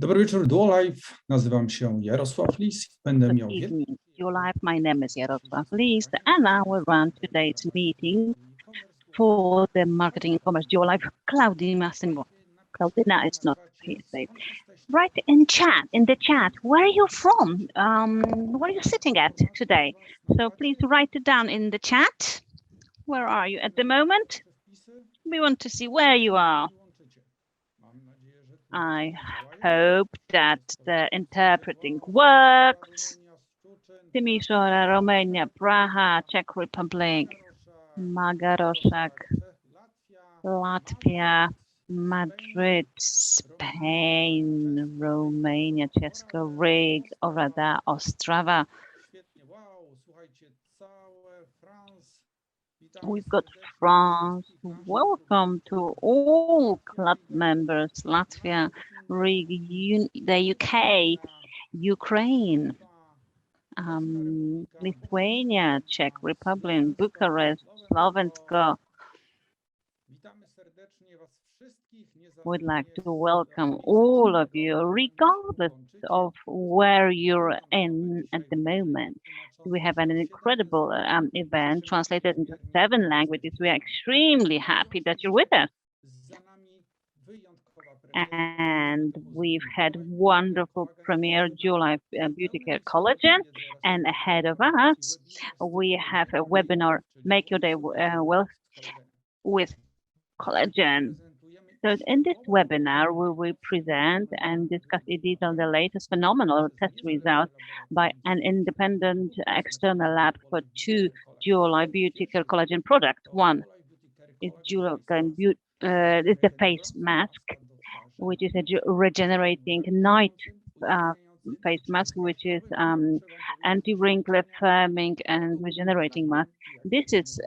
Dobry wieczór, Duo Live. Nazywam się Jarosław Lis. Będę miał Good evening, Duo Live. My name is Jarosław Lis, and I will run today's meeting for the Marketing E-commerce Duo Live. Claudina, it's not here today. Write in the chat, where are you from? Where are you sitting at today? So please write it down in the chat. Where are you at the moment? We want to see where you are. I hope that the interpreting works. Timisoara, Romania, Praha, Czech Republic, Magaroszak, Latvia, Madrid, Spain, Romania, Česko, Rig, Orada, Ostrava. We've got France. Welcome to all club members, Latvia, Rig, the UK, Ukraine, Lithuania, Czech Republic, Bucharest, Slovensko. We'd like to welcome all of you, regardless of where you're in at the moment. We have an incredible event translated into 7 languages. We are extremely happy that you're with us. And we've had wonderful premiere July Beauty Care Collagen, and ahead of us we have a webinar, Make Your Day Well with Collagen. So in this webinar, we will present and discuss in detail the latest phenomenal test results by an independent external lab for 2 Duo-Life Beauty Care Collagen products. One is the face mask, which is a regenerating night face mask, which is anti-wrinkle, firming, and regenerating mask. This is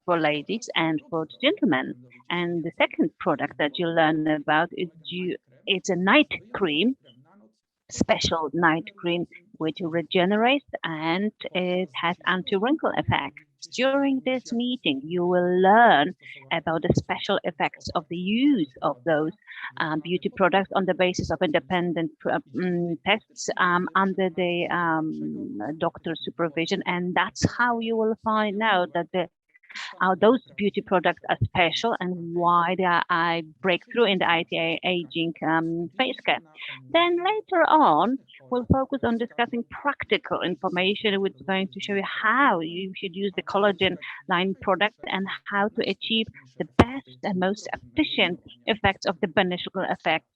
for ladies and for gentlemen. And the second product that you learn about is it's a night cream, special night cream, which regenerates and it has anti-wrinkle effects. During this meeting, you will learn about the special effects of the use of those beauty products on the basis of independent tests under the doctor's supervision. And that's how you will find out that those beauty products are special and why they are a breakthrough in the anti-aging face care. Then later on, we'll focus on discussing practical information, which is going to show you how you should use the collagen line product and how to achieve the best and most efficient effects of the beneficial effects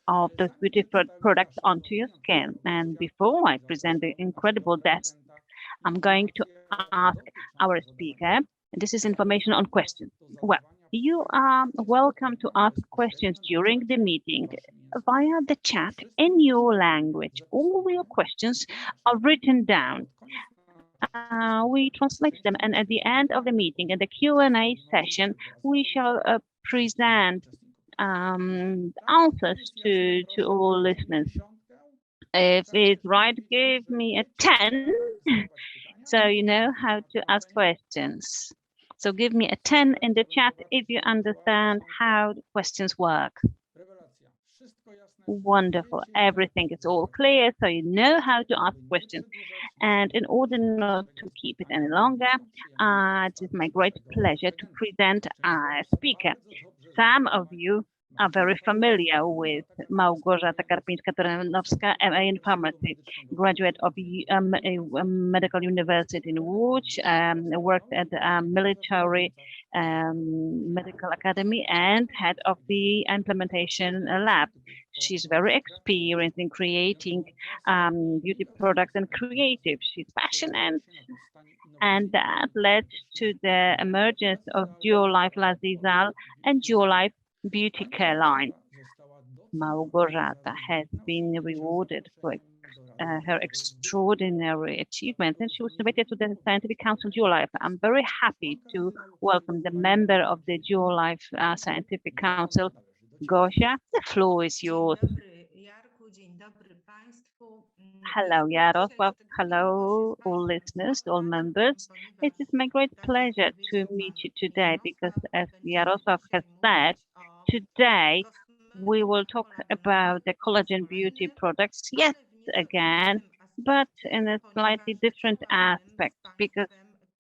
of those beauty products onto your skin. And before I present the incredible guest, I'm going to ask our speaker. This is information on questions. Well, you are welcome to ask questions during the meeting via the chat in your language. All your questions are written down. We translate them, and at the end of the meeting, in the Q&A session, we shall present answers to all listeners. If it's right, give me a 10, so you know how to ask questions. So give me a 10 in the chat if you understand how the questions work. Wonderful. Everything is all clear, so you know how to ask questions. And in order not to keep it any longer, it is my great pleasure to present our speaker. Some of you are very familiar with Małgorzata Karpińska-Toranowska, MA in Pharmacy, graduate of Medical University in Łódź, worked at the Military Medical Academy and head of the implementation lab. She's very experienced in creating beauty products and creative. She's passionate, and that led to the emergence of Duo-Life Lazizal and Duo-Life Beauty Care line. Małgorzata has been rewarded for her extraordinary achievements, and she was invited to the Scientific Council Duo-Life. I'm very happy to welcome the member of the Duo-Life Scientific Council, Gosia. The floor is yours. Hello, Jarosław. Hello, all listeners, all members. It is my great pleasure to meet you today because, as Jarosław has said, today we will talk about the collagen beauty products yet again, but in a slightly different aspect, because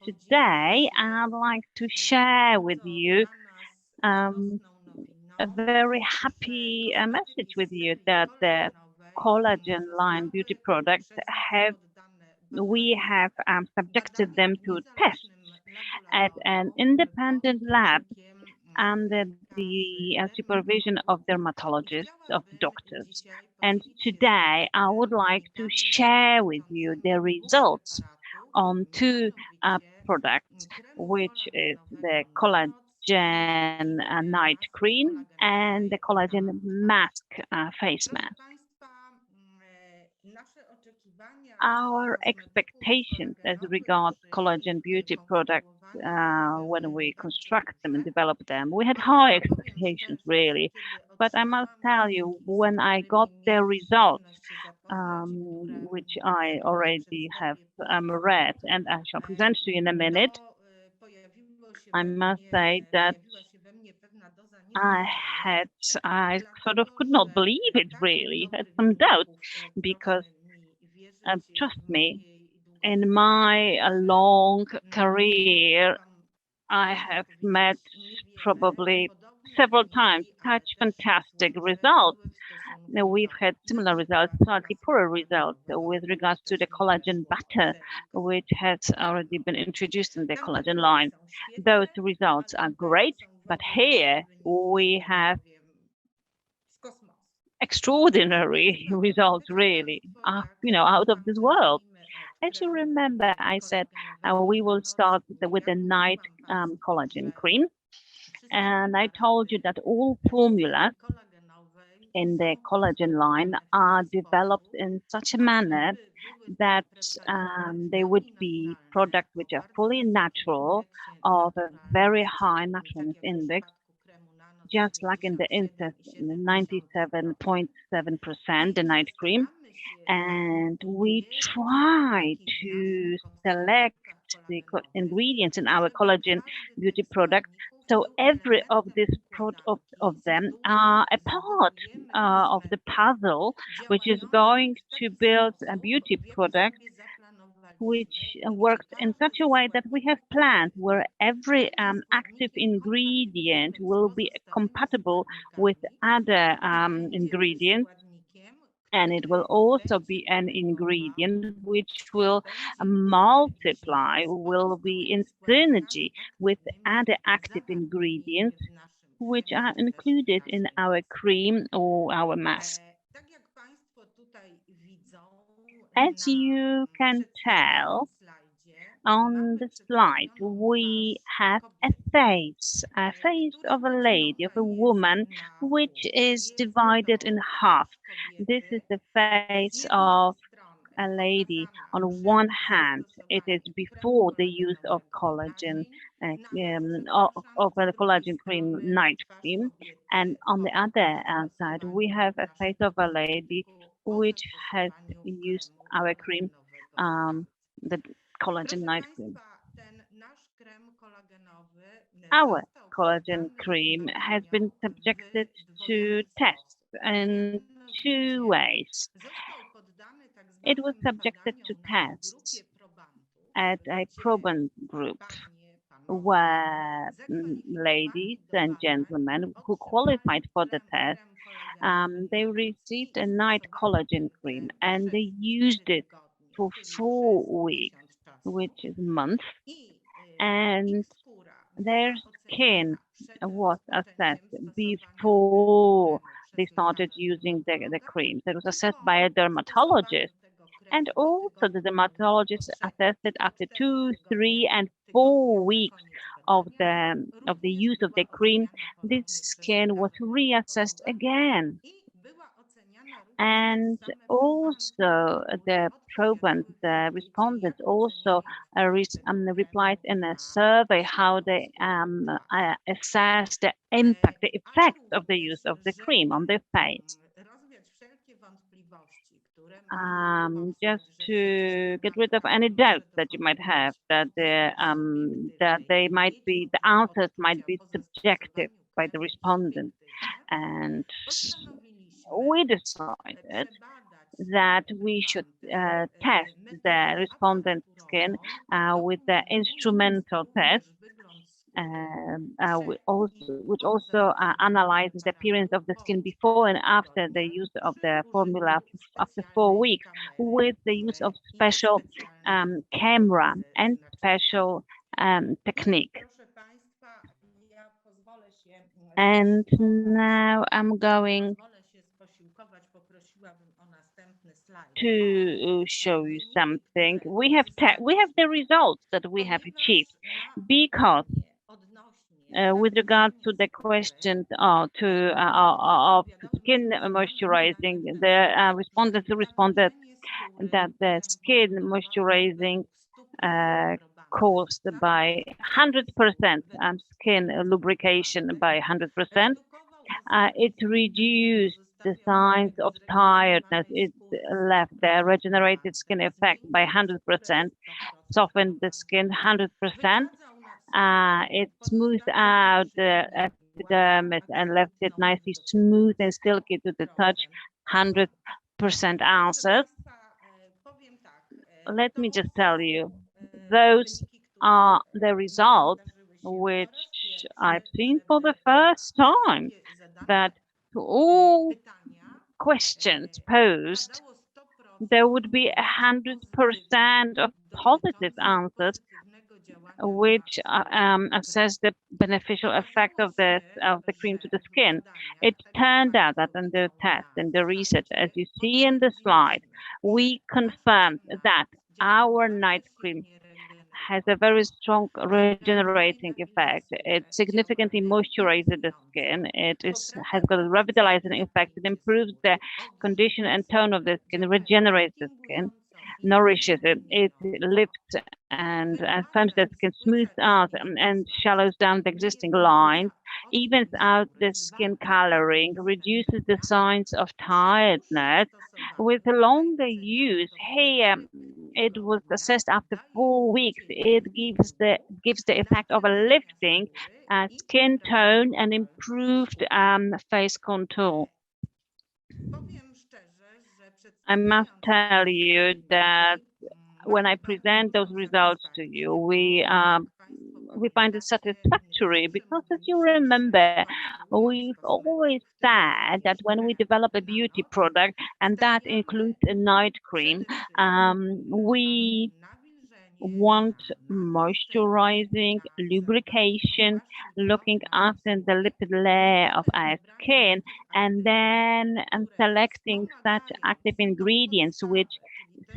today I'd like to share with you um, a very happy message with you that the collagen line beauty products we have subjected them to tests at an independent lab under the supervision of dermatologists, of doctors. And today I would like to share with you the results on two products, which is the collagen night cream and the collagen mask face mask. Our expectations as regards collagen beauty products when we construct them and develop them, we had high expectations really. But I must tell you, when I got the results, which I already have read and I shall present to you in a minute, I must say that I had, I sort of could not believe it really, had some doubts because trust me, in my long career, I have met probably several times such fantastic results. Now, we've had similar results, slightly poorer results with regards to the collagen butter, which has already been introduced in the collagen line. Those results are great, but here we have extraordinary results, really, out of this world. As you remember, I said we will start with the night collagen cream. And I told you that all formulas in the collagen line are developed in such a manner that they would be products which are fully natural, of a very high naturalness index, just like in the instance 97.7%, the night cream. And we try to select the ingredients in our collagen beauty product. So every of these of them are a part of the puzzle, which is going to build a beauty product which works in such a way that we have planned where every active ingredient will be compatible with other ingredients, and it will also be an ingredient which will multiply, will be in synergy with other active ingredients which are included in our cream or our mask. As you can tell on the slide, we have a face of a lady, of a woman, which is divided in half. This is the face of a lady. On one hand, it is before the use of collagen, of a collagen cream, night cream, and on the other side, we have a face of a lady which has used our cream, the collagen night cream. Our collagen cream has been subjected to tests in two ways. It was subjected to tests at a proband group where ladies and gentlemen who qualified for the test, they received a night collagen cream and they used it for 4 weeks, which is a month, and their skin was assessed before they started using the creams. It was assessed by a dermatologist, and also the dermatologist assessed it after 2, 3, and 4 weeks of the use of the cream. This skin was reassessed again. And also the proband, the respondents also replied in a survey how they assess the impact, the effect of the use of the cream on their face. Just to get rid of any doubts that you might have that the answers might be subjective. by the respondent. And we decided that we should test the respondent skin with the instrumental test, which also analyzes the appearance of the skin before and after the use of the formula after 4 weeks, with the use of special camera and special technique. And now I'm going to show you something. We have the results that we have achieved, because with regards to the question of skin moisturizing, the respondents responded that the skin moisturizing caused by 100% skin lubrication by 100%. It reduced the signs of tiredness. It left the regenerated skin effect by 100%, softened the skin 100%. It smoothed out the epidermis and left it nicely smooth and silky to the touch, 100% answers. Let me just tell you, those are the results which I've seen for the first time, that to all questions posed, there would be 100% of positive answers, which assess the beneficial effect of the cream to the skin. It turned out that in the test, in the research, as you see in the slide, we confirmed that our night cream has a very strong regenerating effect. It significantly moisturizes the skin. Has got a revitalizing effect. It improves the condition and tone of the skin, regenerates the skin, nourishes it. It lifts and firms the skin, smooths out and shallows down the existing lines, evens out the skin coloring, reduces the signs of tiredness. With longer use, here it was assessed after 4 weeks. It gives the effect of a lifting skin tone and improved face contour. I must tell you that when I present those results to you, we find it satisfactory, because, as you remember, we've always said that when we develop a beauty product, and that includes a night cream, we want moisturizing, lubrication, looking after the lipid layer of our skin, and then selecting such active ingredients which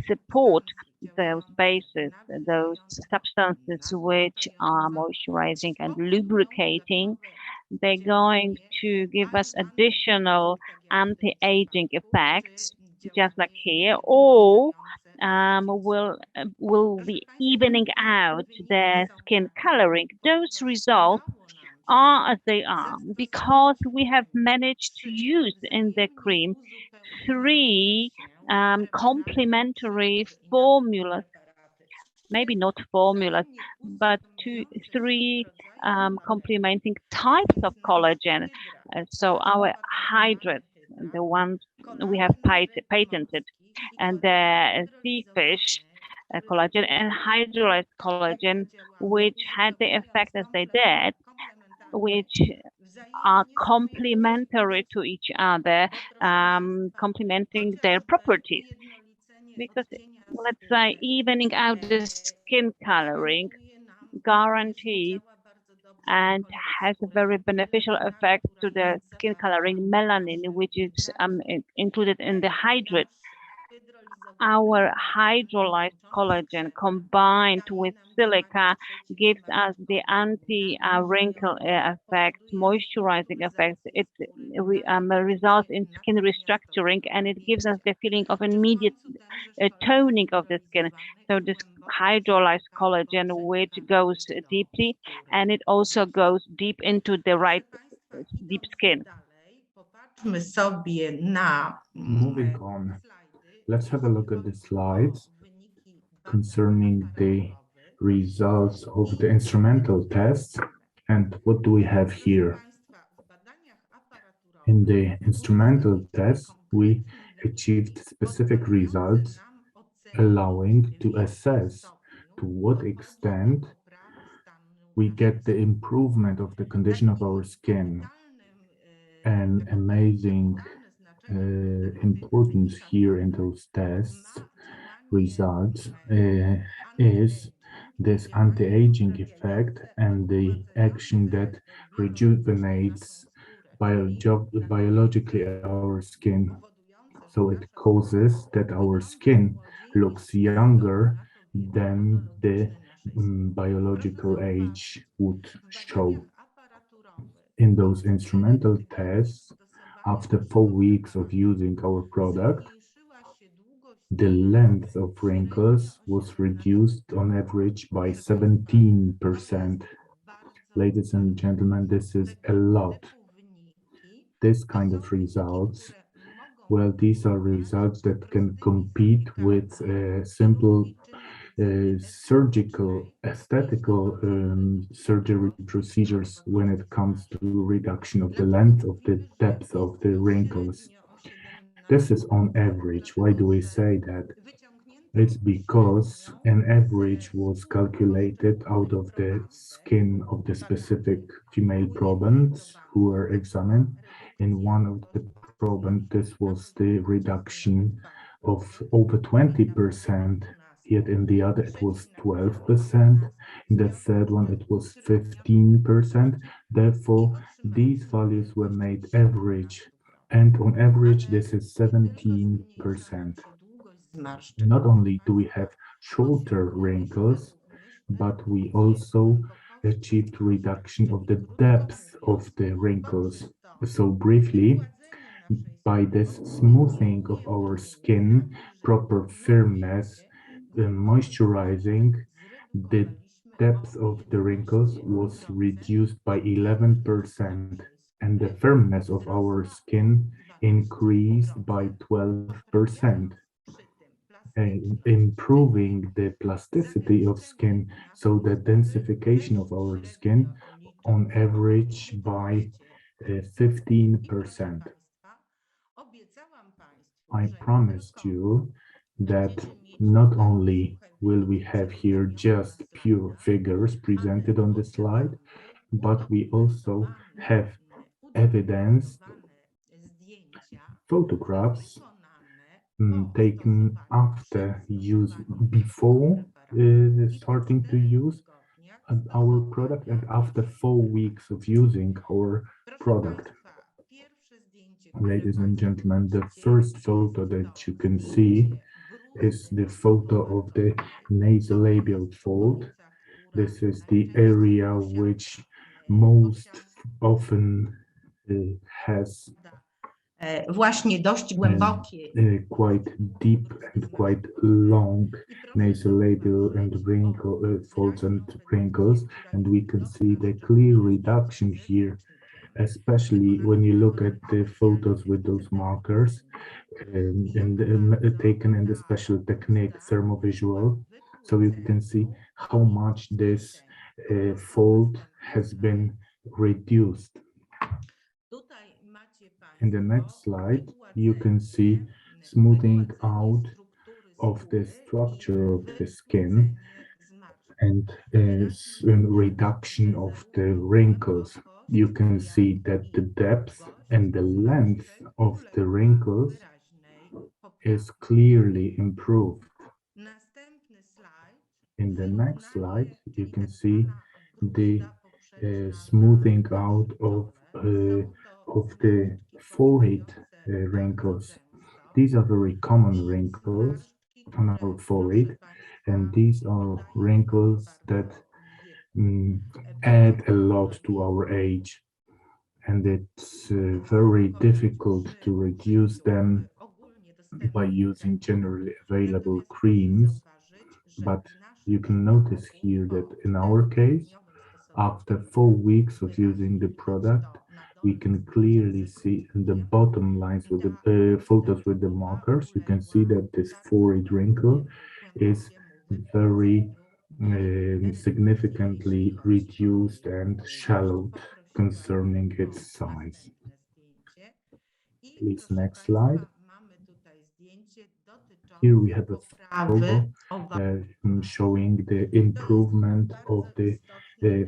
support those bases, those substances which are moisturizing and lubricating. They're going to give us additional anti-aging effects, just like here, or will be evening out the skin coloring. Those results are as they are because we have managed to use in the cream 3 complementary formulas, maybe not formulas, but 3 complementing types of collagen. So our hydrates, the ones we have patented, and the sea fish collagen and hydrolyzed collagen, which had the effect as they did, which are complementary to each other, complementing their properties. Because, let's say, evening out the skin coloring guarantees and has a very beneficial effect to the skin coloring melanin, which is included in the hydrate. Our hydrolyzed collagen combined with silica gives us the anti-wrinkle effect, moisturizing effect. It results in skin restructuring, and it gives us the feeling of immediate toning of the skin. So this hydrolyzed collagen, which goes deeply, and it also goes deep into the deep skin. Moving on, let's have a look at the slides concerning the results of the instrumental tests. And what do we have here? In the instrumental test, we achieved specific results, allowing to assess to what extent we get the improvement of the condition of our skin. An amazing importance here in those tests results is this anti-aging effect and the action that rejuvenates biologically our skin. So it causes that our skin looks younger than the biological age would show. In those instrumental tests, after 4 weeks of using our product, the length of wrinkles was reduced on average by 17%. Ladies and gentlemen, this is a lot. This kind of results, well, these are results that can compete with simple surgical, aesthetical surgery procedures when it comes to reduction of the length of the depth of the wrinkles. This is on average. Why do we say that? It's because an average was calculated out of the skin of the specific female probants who were examined. In one of the proband, this was the reduction of over 20%, yet in the other it was 12%. In the third one, it was 15%. Therefore, these values were made average. And on average, this is 17%. Not only do we have shorter wrinkles, but we also achieved reduction of the depth of the wrinkles. So briefly, by this smoothing of our skin, proper firmness, moisturizing, the depth of the wrinkles was reduced by 11%, and the firmness of our skin increased by 12%. Improving the plasticity of skin, so the densification of our skin on average by 15%. I promised you that not only will we have here just pure figures presented on the slide, but we also have evidence, photographs taken after use, before starting to use our product, and after 4 weeks of using our product. Ladies and gentlemen, the first photo that you can see is the photo of the nasolabial fold. This is the area which most often has właśnie dość głębokie. Quite deep and quite long nasolabial and wrinkle folds and wrinkles, and we can see the clear reduction here, especially when you look at the photos with those markers and taken in the special technique thermovisual. So you can see how much this fold has been reduced. In the next slide, you can see smoothing out of the structure of the skin and reduction of the wrinkles. You can see that the depth and the length of the wrinkles is clearly improved. In the next slide, you can see the smoothing out of the forehead wrinkles. These are very common wrinkles on our forehead, and these are wrinkles that add a lot to our age, and it's very difficult to reduce them by using generally available creams. But you can notice here that in our case, after 4 weeks of using the product, we can clearly see in the bottom lines with the photos with the markers, you can see that this forehead wrinkle is very significantly reduced and shallowed concerning its size. Please, next slide. Mamy tutaj zdjęcie dotyczące Here we have a poprawy photo showing the improvement of the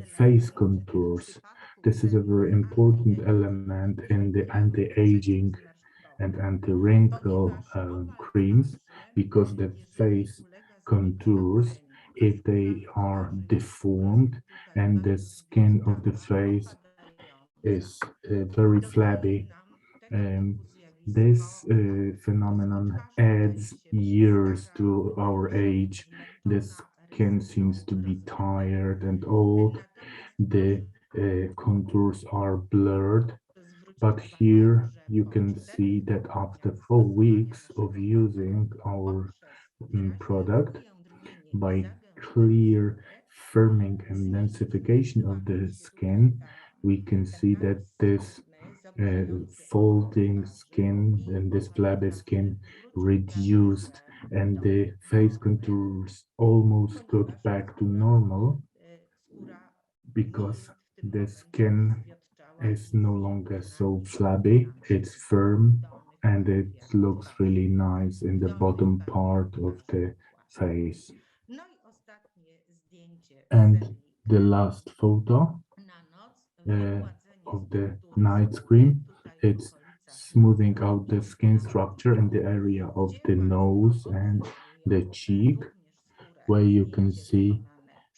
face contours. This is a very important element in the anti-aging and anti-wrinkle creams, because the face contours, if they are deformed and the skin of the face is very flabby, this phenomenon adds years to our age. The skin seems to be tired and old. The contours are blurred. But here you can see that after 4 weeks of using our product, by clear firming and densification of the skin, we can see that this folding skin and this flabby skin reduced, and the face contours almost got back to normal, because the skin is no longer so flabby, it's firm, and it looks really nice in the bottom part of the face. No i ostatnie zdjęcie And the last photo na noc, of the night cream, it's smoothing out the skin structure in the area of the nose and the cheek, where you can see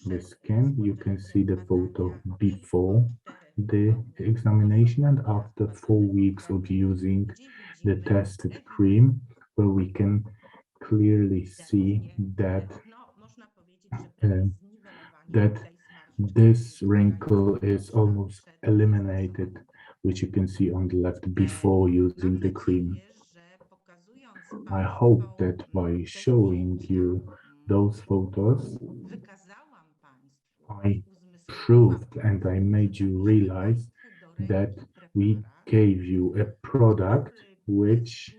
the skin. You can see the photo before the examination and after 4 weeks of using the tested cream, where we can clearly see that that this wrinkle is almost eliminated, which you can see on the left before using the cream. I hope that by showing you those photos, I proved and I made you realize that we gave you a product which,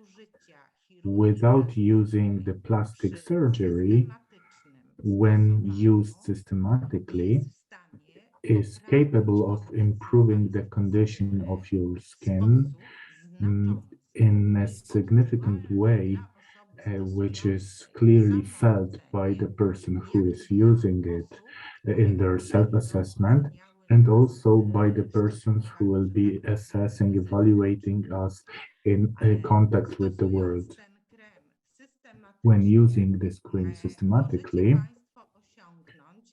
without using the plastic surgery, when used systematically, is capable of improving the condition of your skin in a significant way, which is clearly felt by the person who is using it in their self-assessment, and also by the persons who will be assessing, evaluating us in contact with the world. When using this cream systematically,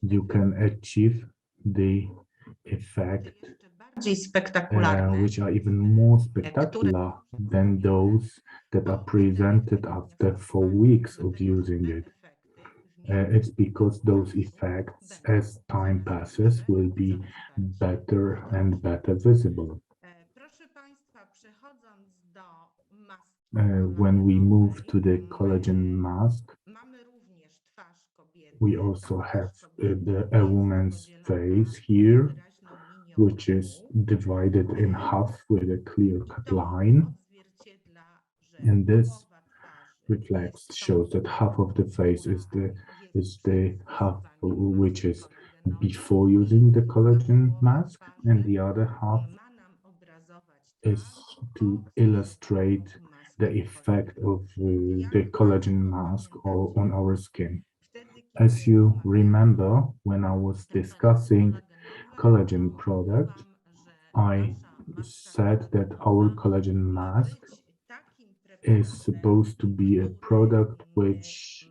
you can achieve the effect which are even more spectacular than those that are presented after 4 weeks of using it. It's because those effects, as time passes, will be better and better visible. When we move to the collagen mask, we also have a woman's face here, which is divided in half with a clear-cut line. And this shows that half of the face is the half which is before using the collagen mask, and the other half is to illustrate the effect of the collagen mask on our skin. As you remember, when I was discussing collagen product, I said that our collagen mask is supposed to be a product which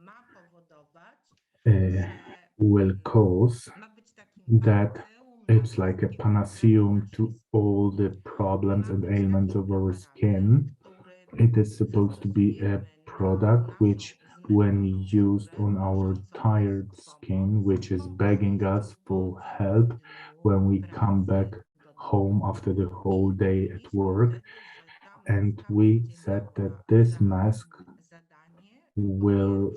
will cause that it's like a panacea to all the problems and ailments of our skin. It is supposed to be a product which, when used on our tired skin, which is begging us for help when we come back home after the whole day at work. And we said that this mask will,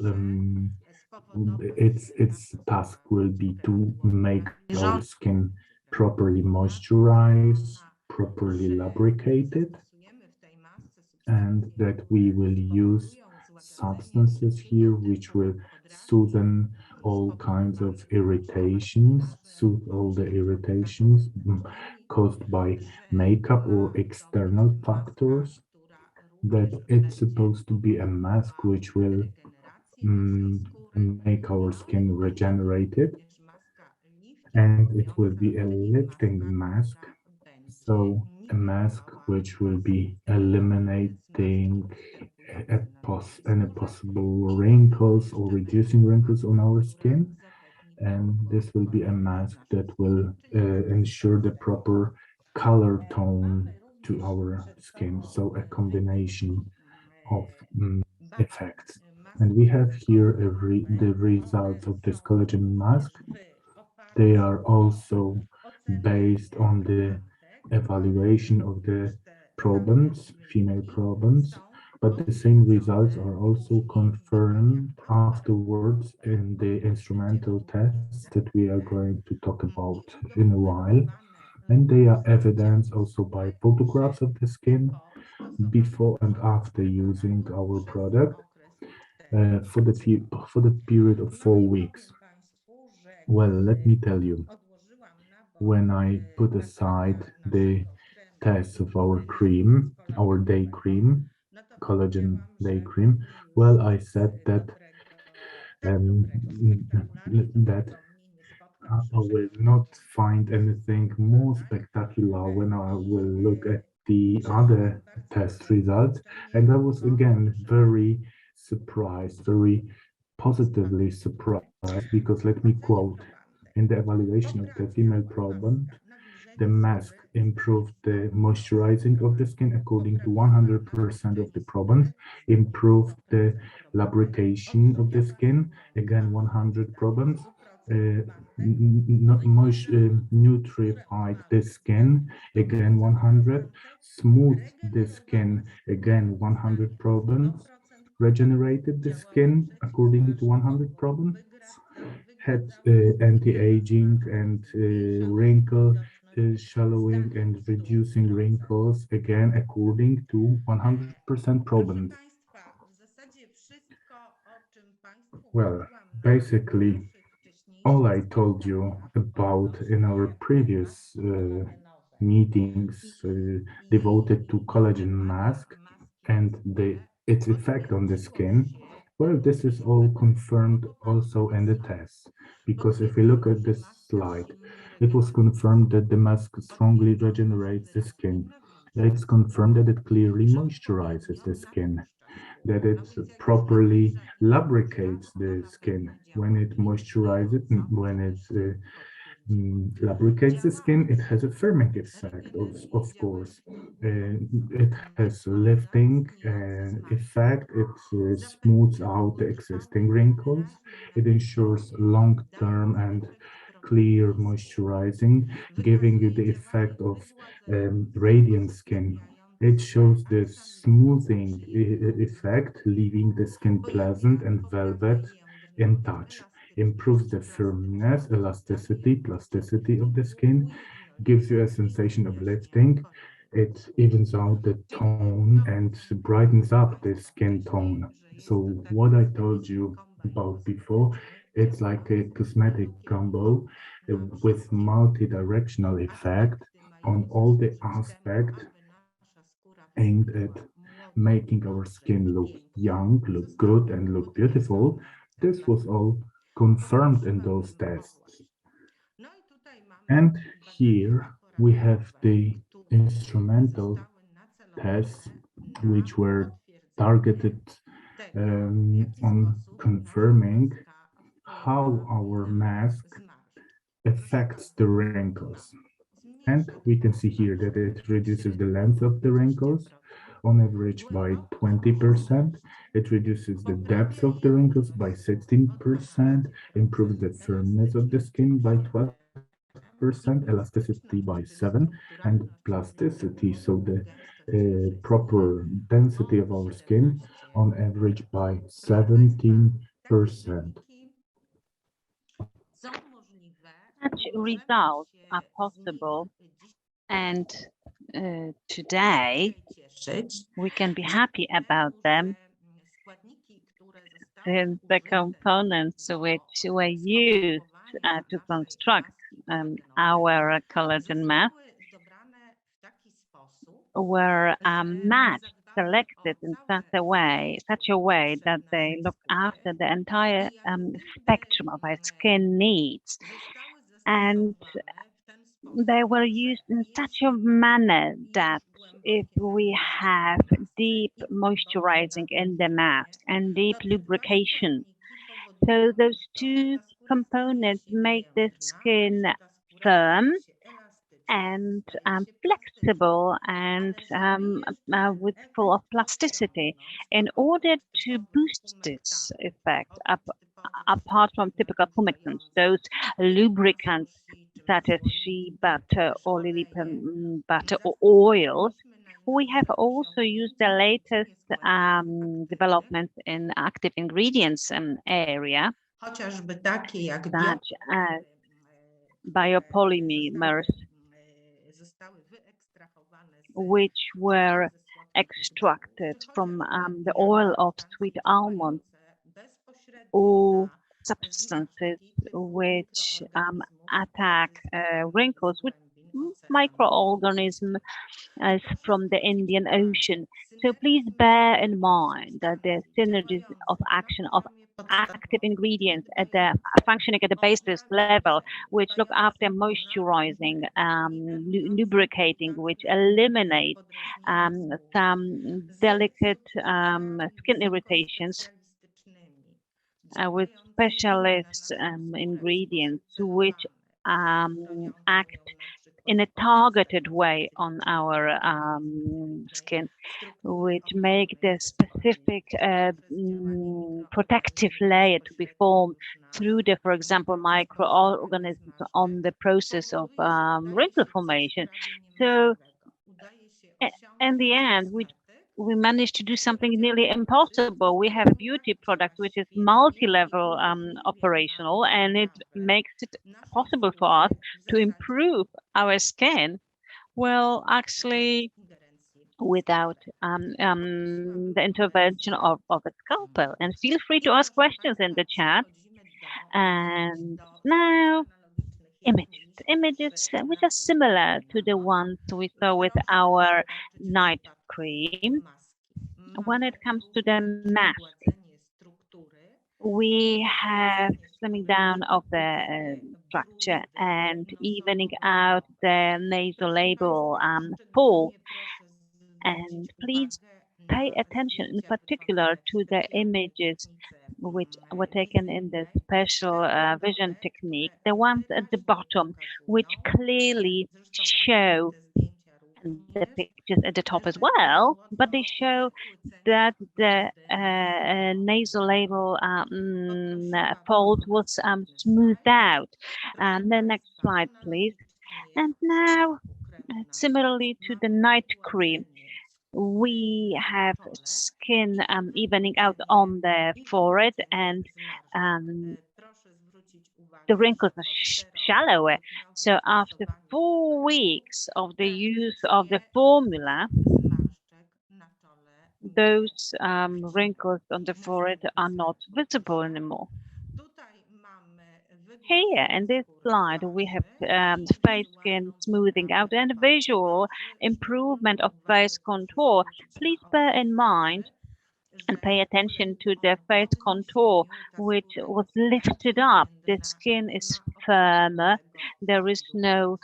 its task will be to make our skin properly moisturized, properly lubricated, and that we will use substances here which will soothe all kinds of irritations, soothe all the irritations caused by makeup or external factors, that it's supposed to be a mask which will make our skin regenerated, and it will be a lifting mask. So a mask which will be eliminating any possible wrinkles or reducing wrinkles on our skin. And this will be a mask that will ensure the proper color tone to our skin. So a combination of effects. And we have here the results of this collagen mask. They are also based on the evaluation of the probants, female probants, but the same results are also confirmed afterwards in the instrumental tests that we are going to talk about in a while. And they are evidenced also by photographs of the skin before and after using our product for the period of 4 weeks. Well, let me tell you, when I put aside the tests of our cream, our day cream, collagen day cream, well, I said that um, that I will not find anything more spectacular when I will look at the other test results. And I was again very surprised, very positively surprised, because let me quote, in the evaluation of the female proband, the mask improved the moisturizing of the skin according to 100% of the proband, improved the lubrication of the skin, again 100 probands, nutrified the skin, again 100, smoothed the skin, again 100 probands, regenerated the skin according to 100 probands, had anti-aging and wrinkle shallowing and reducing wrinkles, again according to 100% proband. Well, basically, all I told you about in our previous meetings devoted to collagen mask and its effect on the skin, well, this is all confirmed also in the tests. Because if we look at this slide, it was confirmed that the mask strongly regenerates the skin. It's confirmed that it clearly moisturizes the skin, that it properly lubricates the skin. When it moisturizes, when it lubricates the skin, it has a firming effect, of course. It has lifting effect. It smooths out the existing wrinkles. It ensures long-term and clear moisturizing, giving you the effect of radiant skin. It shows the smoothing effect, leaving the skin pleasant and velvet in touch, improves the firmness, elasticity, plasticity of the skin, gives you a sensation of lifting. It evens out the tone and brightens up the skin tone. So what I told you about before, it's like a cosmetic combo with multi-directional effect on all the aspects aimed at making our skin look young, look good, and look beautiful. This was all confirmed in those tests. And here we have the instrumental tests, which were targeted on confirming how our mask affects the wrinkles. And we can see here that it reduces the length of the wrinkles on average by 20%. It reduces the depth of the wrinkles by 16%, improves the firmness of the skin by 12%, elasticity by 7%, and plasticity, so the proper density of our skin on average by 17%. Such results are possible, and today we can be happy about them. And the components which were used to construct our collagen mask were matched selected in such a way that they look after the entire spectrum of our skin needs. And they were used in such a manner that if we have deep moisturizing in the mask and deep lubrication, so those two components make the skin firm and flexible and with full of plasticity. In order to boost this effect, apart from typical humectants, those lubricants such as shea butter or lily butter or oils, we have also used the latest developments in active ingredients area, such as biopolymers, which were extracted from the oil of sweet almonds, or substances which attack wrinkles with microorganisms from the Indian Ocean. So please bear in mind that the synergies of action of active ingredients at the functioning at the basis level, which look after moisturizing, lubricating, which eliminate some delicate skin irritations with specialist ingredients which act in a targeted way on our skin, which make the specific protective layer to be formed through the, for example, microorganisms on the process of wrinkle formation. So in the end, we managed to do something nearly impossible. We have a beauty product which is multi-level operational, and it makes it possible for us to improve our skin. Well, actually, without the intervention of a scalpel. And feel free to ask questions in the chat. And now, images which are similar to the ones we saw with our night cream. When it comes to the mask, we have slimming down of the structure and evening out the nasolabial fold. And please pay attention in particular to the images which were taken in the special vision technique, the ones at the bottom, which clearly show, and the pictures at the top as well, but they show that the nasolabial fold was smoothed out. The next slide, please. And now, similarly to the night cream, we have skin evening out on the forehead, and the wrinkles are shallower. So after 4 weeks of the use of the formula, those wrinkles on the forehead are not visible anymore. Here in this slide, we have face skin smoothing out and visual improvement of face contour. Please bear in mind and pay attention to the face contour, which was lifted up. The skin is firmer. There is no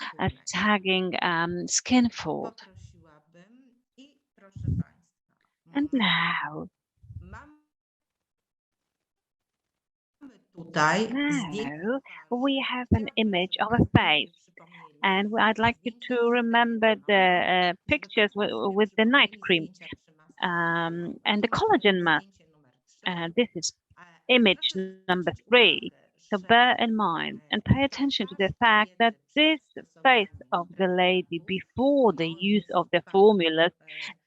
sagging skin fold. And now, we have an image of a face, and I'd like you to remember the pictures with the night cream and the collagen mask. This is image number 3. So bear in mind and pay attention to the fact that this face of the lady before the use of the formulas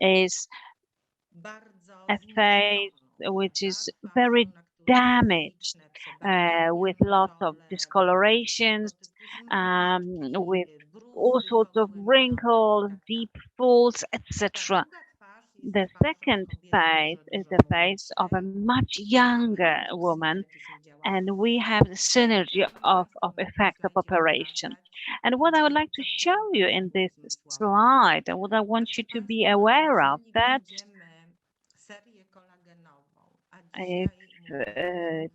is a face which is very damaged, with lots of discolorations, with all sorts of wrinkles, deep folds, etc. The second phase is the phase of a much younger woman, and we have the synergy of effect of operation. And what I would like to show you in this slide, and what I want you to be aware of, that if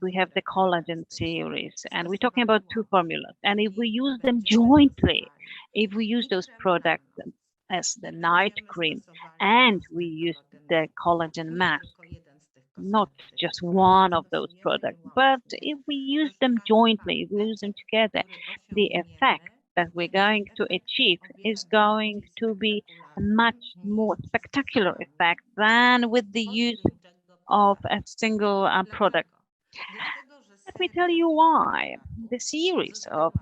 we have the collagen series and we're talking about two formulas, and if we use them jointly, if we use those products as the night cream and we use the collagen mask, not just one of those products, but if we use them jointly, if we use them together, the effect that we're going to achieve is going to be a much more spectacular effect than with the use of a single product. Let me tell you why. The series of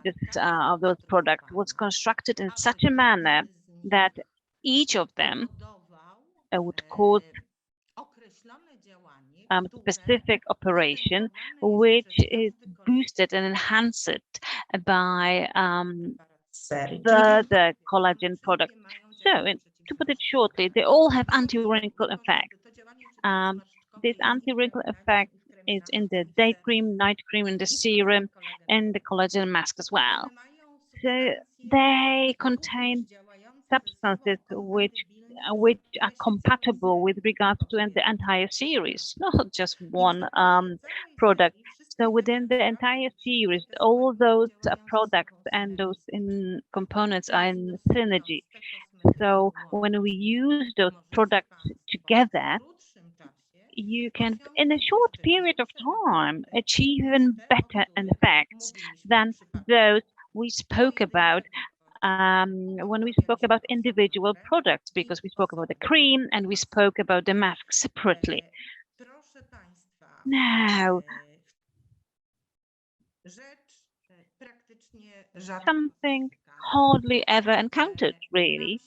those products was constructed in such a manner that each of them would cause specific operation, which is boosted and enhanced by the collagen product. So, to put it shortly, they all have anti-wrinkle effect. This anti-wrinkle effect is in the day cream, night cream, in the serum, and the collagen mask as well. So they contain substances which are compatible with regards to the entire series, not just one product. So within the entire series, all those products and those components are in synergy. So when we use those products together, you can, in a short period of time, achieve even better effects than those we spoke about when we spoke about individual products, because we spoke about the cream and we spoke about the mask separately. Now, something hardly ever encountered, really.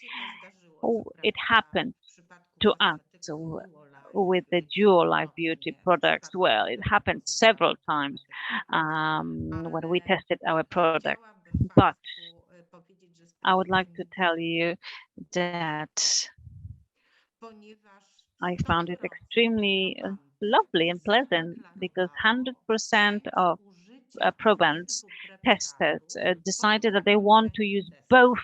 Oh, it happened to us with the Dual Life Beauty products. Well, it happened several times when we tested our product. But I would like to tell you that I found it extremely lovely and pleasant, because 100% of probants testers decided that they want to use both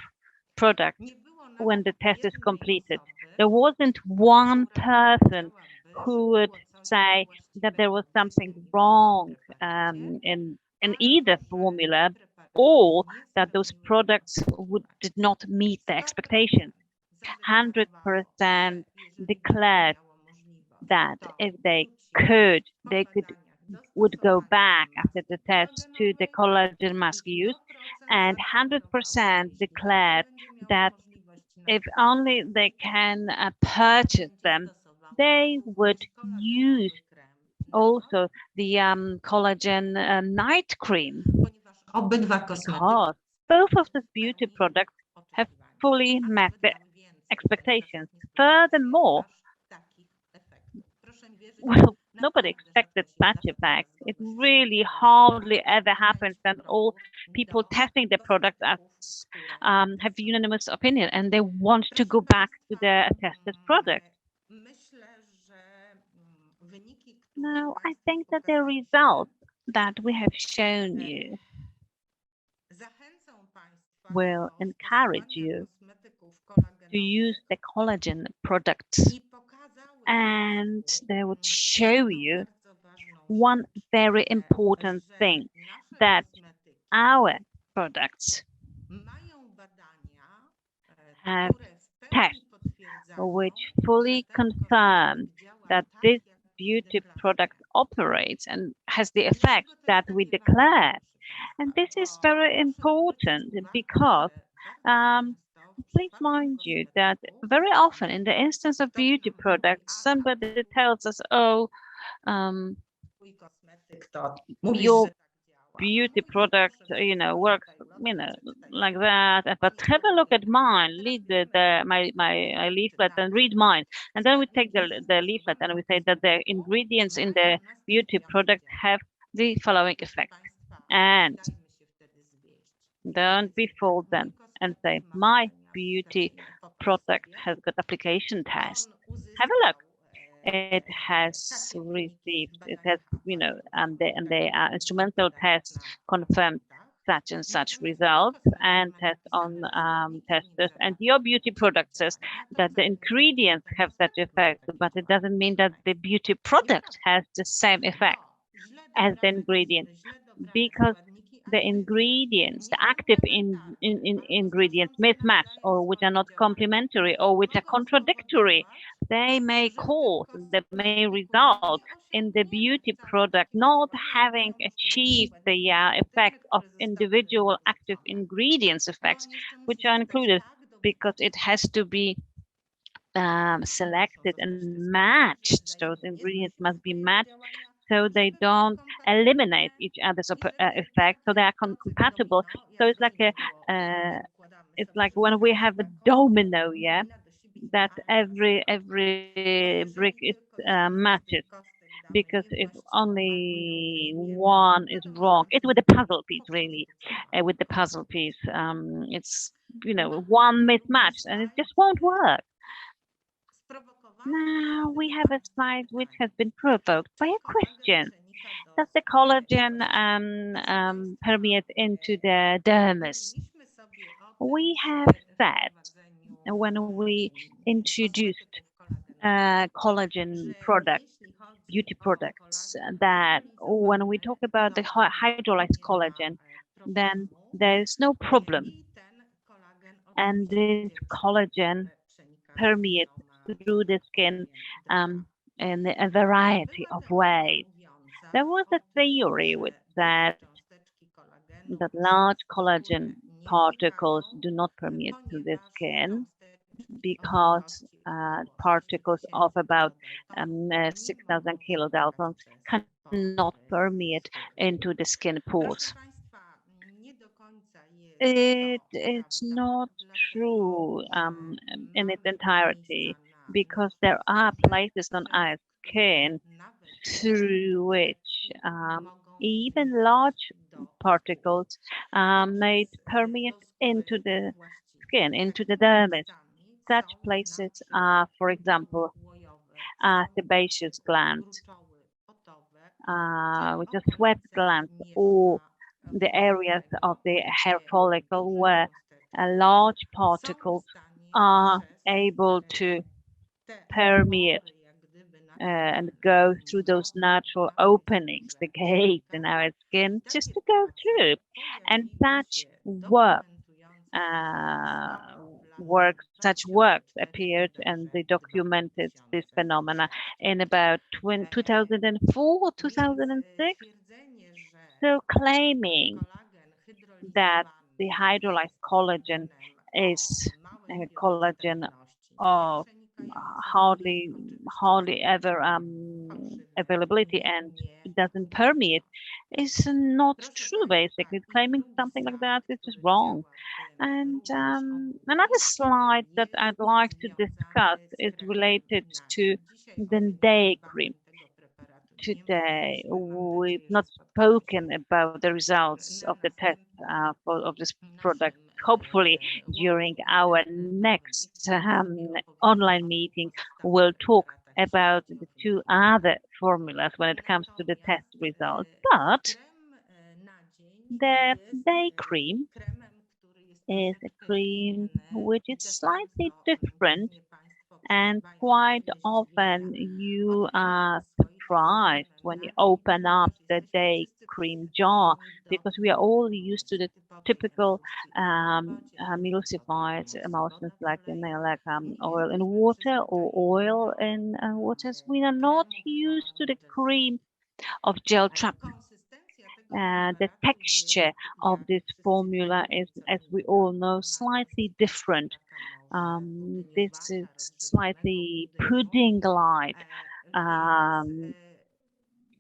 products when the test is completed. There wasn't one person who would say that there was something wrong in either formula, or that those products did not meet the expectations. 100% declared that if they would go back after the test to the collagen mask use, and 100% declared that if only they can purchase them, they would use also the collagen night cream, because both of the beauty products have fully met the expectations. Furthermore, well, nobody expected such effect. It really hardly ever happens that all people testing the product have unanimous opinion and they want to go back to the tested product. Now, I think that the results that we have shown you will encourage you to use the collagen products, and they would show you one very important thing, that our products have tests which fully confirm that this beauty product operates and has the effect that we declare. And this is very important, because please mind you that very often in the instance of beauty products, somebody tells us, oh, your beauty product, works, like that. But have a look at mine. Read my leaflet and read mine. And then we take the leaflet and we say that the ingredients in the beauty product have the following effect. And don't be fooled then and say, my beauty product has got application test. Have a look. It has received, it has, and the instrumental test confirmed such and such results and test on testers, and your beauty product says that the ingredients have such effect, but it doesn't mean that the beauty product has the same effect as the ingredient, because the ingredients, the active ingredients mismatch, or which are not complementary, or which are contradictory. They may cause, they may result in the beauty product not having achieved the effect of individual active ingredients effects, which are included, because it has to be selected and matched. Those ingredients must be matched so they don't eliminate each other's effect, so they are compatible. So it's like it's like when we have a domino, yeah, that every brick is matches. Because if only one is wrong, it's with the puzzle piece, really. With the puzzle piece, it's, you know, one mismatched and it just won't work. Now we have a slide which has been provoked by a question. Does the collagen permeate into the dermis? We have said when we introduced collagen products, beauty products, that when we talk about the hydrolyzed collagen, then there is no problem. And this collagen permeates through the skin in a variety of ways. There was a theory which said that large collagen particles do not permeate through the skin because particles of about 6,000 kilodaltons cannot permeate into the skin pores. It is not true in its entirety, because there are places on our skin through which even large particles may permeate into the skin, into the dermis. Such places are, for example, sebaceous glands, which are sweat glands, or the areas of the hair follicle where large particles are able to permeate and go through those natural openings, the gates in our skin, just to go through. And such such works appeared, and they documented this phenomena in about 2004, 2006. So claiming that the hydrolyzed collagen is a collagen of hardly ever availability and it doesn't permeate is not true. Basically, claiming something like that is just wrong. And another slide that I'd like to discuss is related to the day cream. Today, we've not spoken about the results of the test of this product. Hopefully, during our next online meeting, we'll talk about the two other formulas when it comes to the test results. But the day cream is a cream which is slightly different, and quite often you are surprised when you open up the day cream jar, because we are all used to the typical emulsifiers, emulsions like oil in water or oil in waters. We are not used to the cream of gel trap. The texture of this formula is, as we all know, slightly different. This is slightly pudding-like,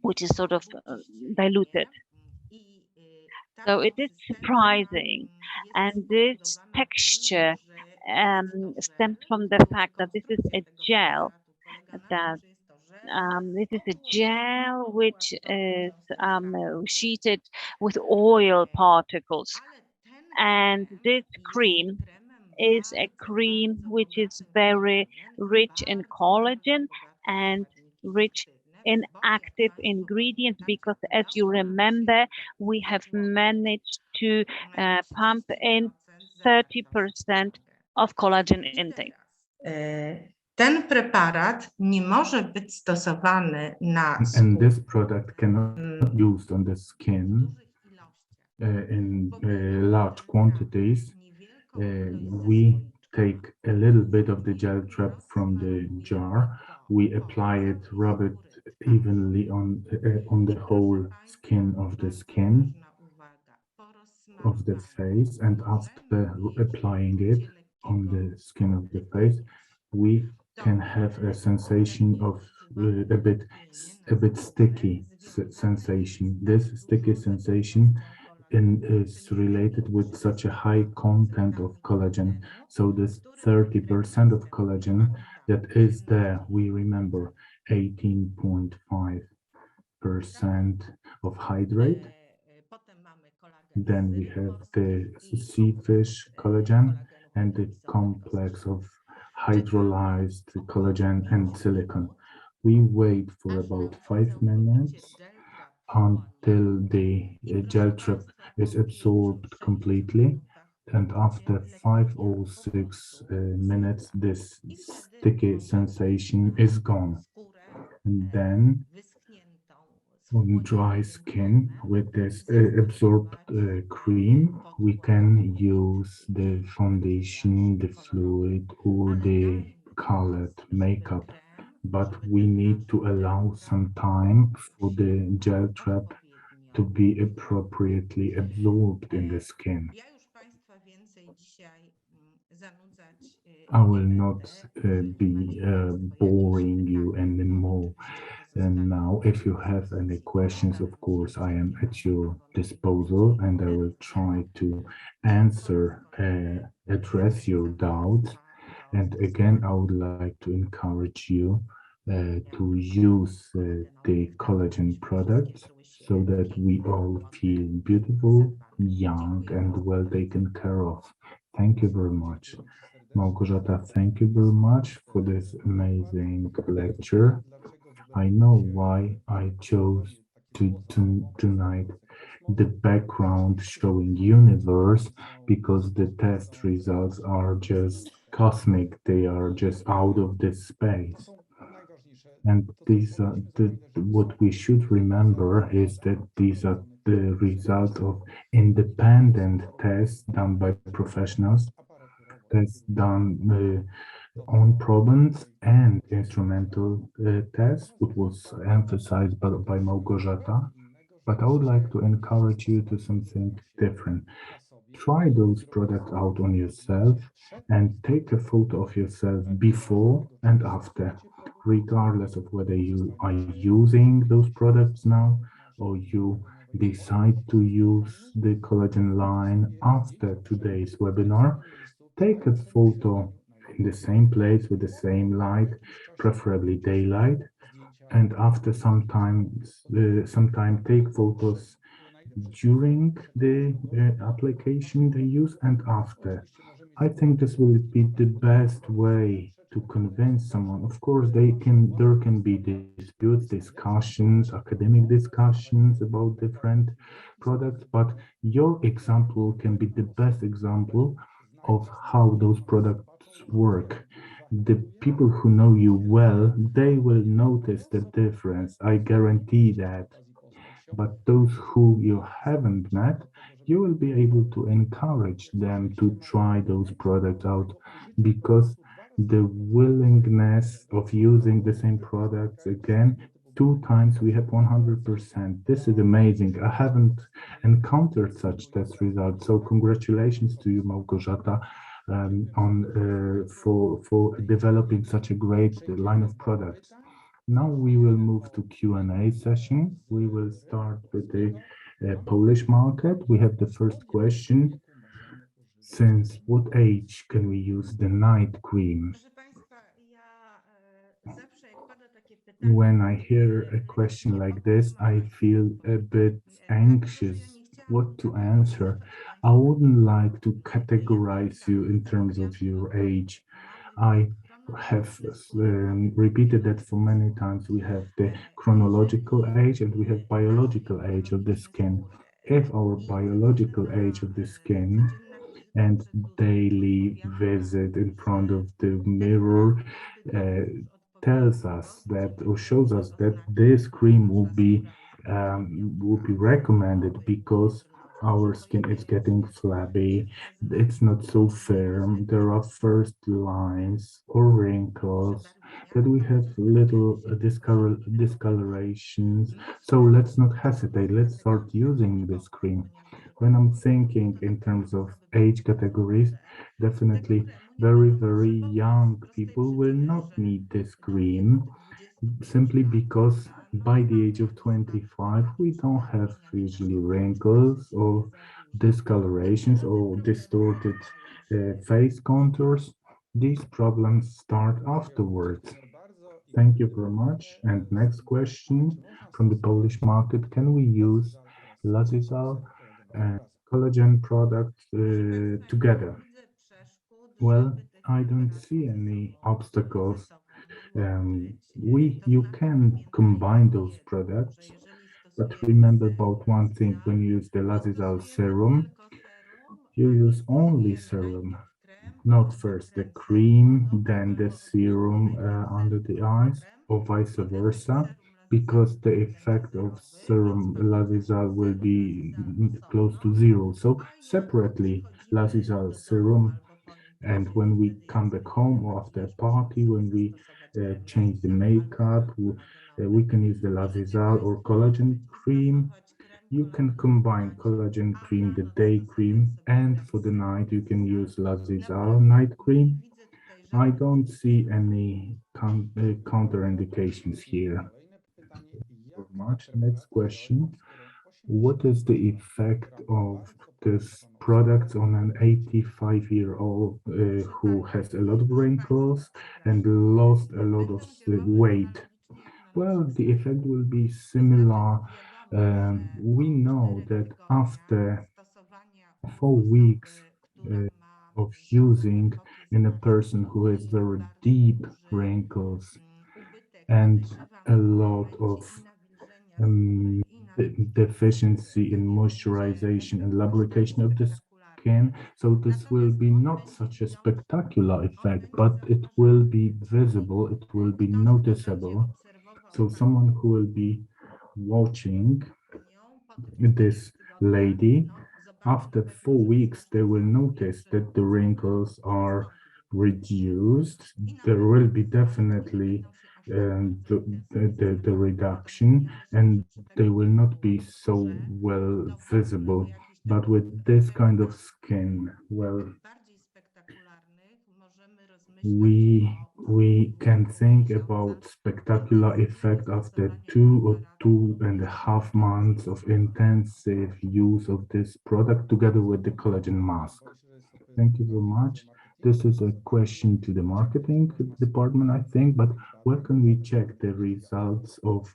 which is sort of diluted. So it is surprising, and this texture stems from the fact that this is a gel that this is a gel which is sheeted with oil particles, and this cream is a cream which is very rich in collagen and rich in active ingredients, because as you remember, we have managed to pump in 30% of collagen intake. Ten preparat nie może być stosowany na And this product cannot be used on the skin dużych ilościach. in large quantities. We take a little bit of the gel trap from the jar, we apply it, rub it evenly on the whole skin of the face, and after applying it on the skin of the face, we can have a sensation of a bit sticky sensation. This sticky sensation is related with such a high content of collagen. So this 30% of collagen that is there, we remember 18.5% of hydrate. Then we have the sea fish collagen and the complex of hydrolyzed collagen and silicon. We wait for about 5 minutes until the gel trap is absorbed completely, and after 5 or 6 minutes this sticky sensation is gone. And then on dry skin with this absorbed cream, we can use the foundation, the fluid, or the colored makeup, but we need to allow some time for the gel trap to be appropriately absorbed in the skin. I will not be boring you anymore. And now, if you have any questions, of course, I am at your disposal and I will try to answer, address your doubts. And again, I would like to encourage you to use the collagen products so that we all feel beautiful, young, and well taken care of. Thank you very much. Małgorzata, thank you very much for this amazing lecture. I know why I chose tonight the background showing universe, because the test results are just cosmic, they are just out of this space. And these are what we should remember is that these are the results of independent tests done by professionals, tests done on problems and instrumental tests, which was emphasized by Małgorzata. But I would like to encourage you to something different. Try those products out on yourself and take a photo of yourself before and after, regardless of whether you are using those products now or you decide to use the collagen line after today's webinar. Take a photo in the same place with the same light, preferably daylight, and after some time take photos during the application they use and after. I think this will be the best way to convince someone. Of course, there can be disputes, discussions, academic discussions about different products, but your example can be the best example of how those products work. The people who know you well, they will notice the difference. I guarantee that. But those who you haven't met, you will be able to encourage them to try those products out, because the willingness of using the same products again 2 times, we have 100%. This is amazing. I haven't encountered such test results. So congratulations to you, Małgorzata, for developing such a great line of products. Now we will move to Q&A session. We will start with the Polish market. We have the first question. Since what age can we use the night cream? When I hear a question like this, I feel a bit anxious what to answer. I wouldn't like to categorize you in terms of your age. I have repeated that for many times. We have the chronological age and we have biological age of the skin. if our biological age of the skin and daily visit in front of the mirror uh, tells us that or shows us that this cream will be recommended because our skin is getting flabby, it's not so firm, there are first lines or wrinkles, that we have little discolorations. So let's not hesitate, let's start using this cream. When I'm thinking in terms of age categories, definitely very young people will not need this cream simply because by the age of 25 we don't have usually wrinkles or discolorations or distorted face contours. These problems start afterwards. Thank you very much. And next question from the Polish market: can we use Lazizal and collagen products together? Well, I don't see any obstacles. You can combine those products, but remember about one thing: when you use the Lazizal serum, you use only serum, not first the cream, then the serum under the eyes, or vice versa, because the effect of serum Lazizal will be close to zero. So separately, Lazizal serum, and when we come back home or after a party, when we change the makeup, we can use the Lazizal or collagen cream. You can combine collagen cream, the day cream, and for the night you can use Lazizal night cream. I don't see any counterindications here. Very much. Next question. What is the effect of this product on an 85-year-old who has a lot of wrinkles and lost a lot of weight? Well, the effect will be similar. We know that after 4 weeks uh, of using in a person who has very deep wrinkles and a lot of um, deficiency in moisturization and lubrication of the skin. So this will be not such a spectacular effect, but it will be visible, it will be noticeable. So someone who will be watching this lady, after 4 weeks, they will notice that the wrinkles are reduced. There will be definitely the reduction, and they will not be so well visible. But with this kind of skin, well, we can think about spectacular effect after 2 or 2.5 months of intensive use of this product together with the collagen mask. Thank you very much. This is a question to the marketing department, I think, but where can we check the results of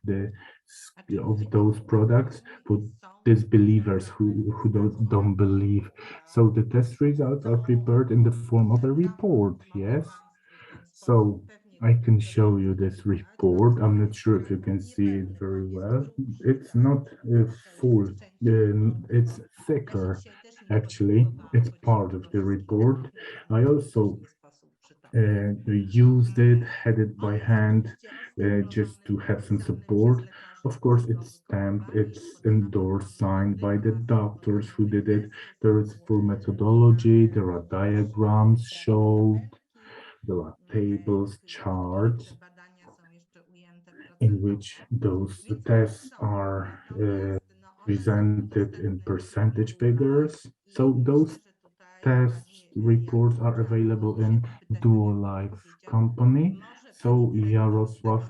those products for disbelievers who don't believe? So the test results are prepared in the form of a report, yes? So I can show you this report. I'm not sure if you can see it very well. It's not full, it's thicker, actually. It's part of the report. I also used it, had it by hand, just to have some support. Of course, it's stamped, it's endorsed, signed by the doctors who did it. There is full methodology, there are diagrams showed, there are tables, charts in which those tests are presented in percentage figures. So those test reports are available in Duo Life company. So Jarosław,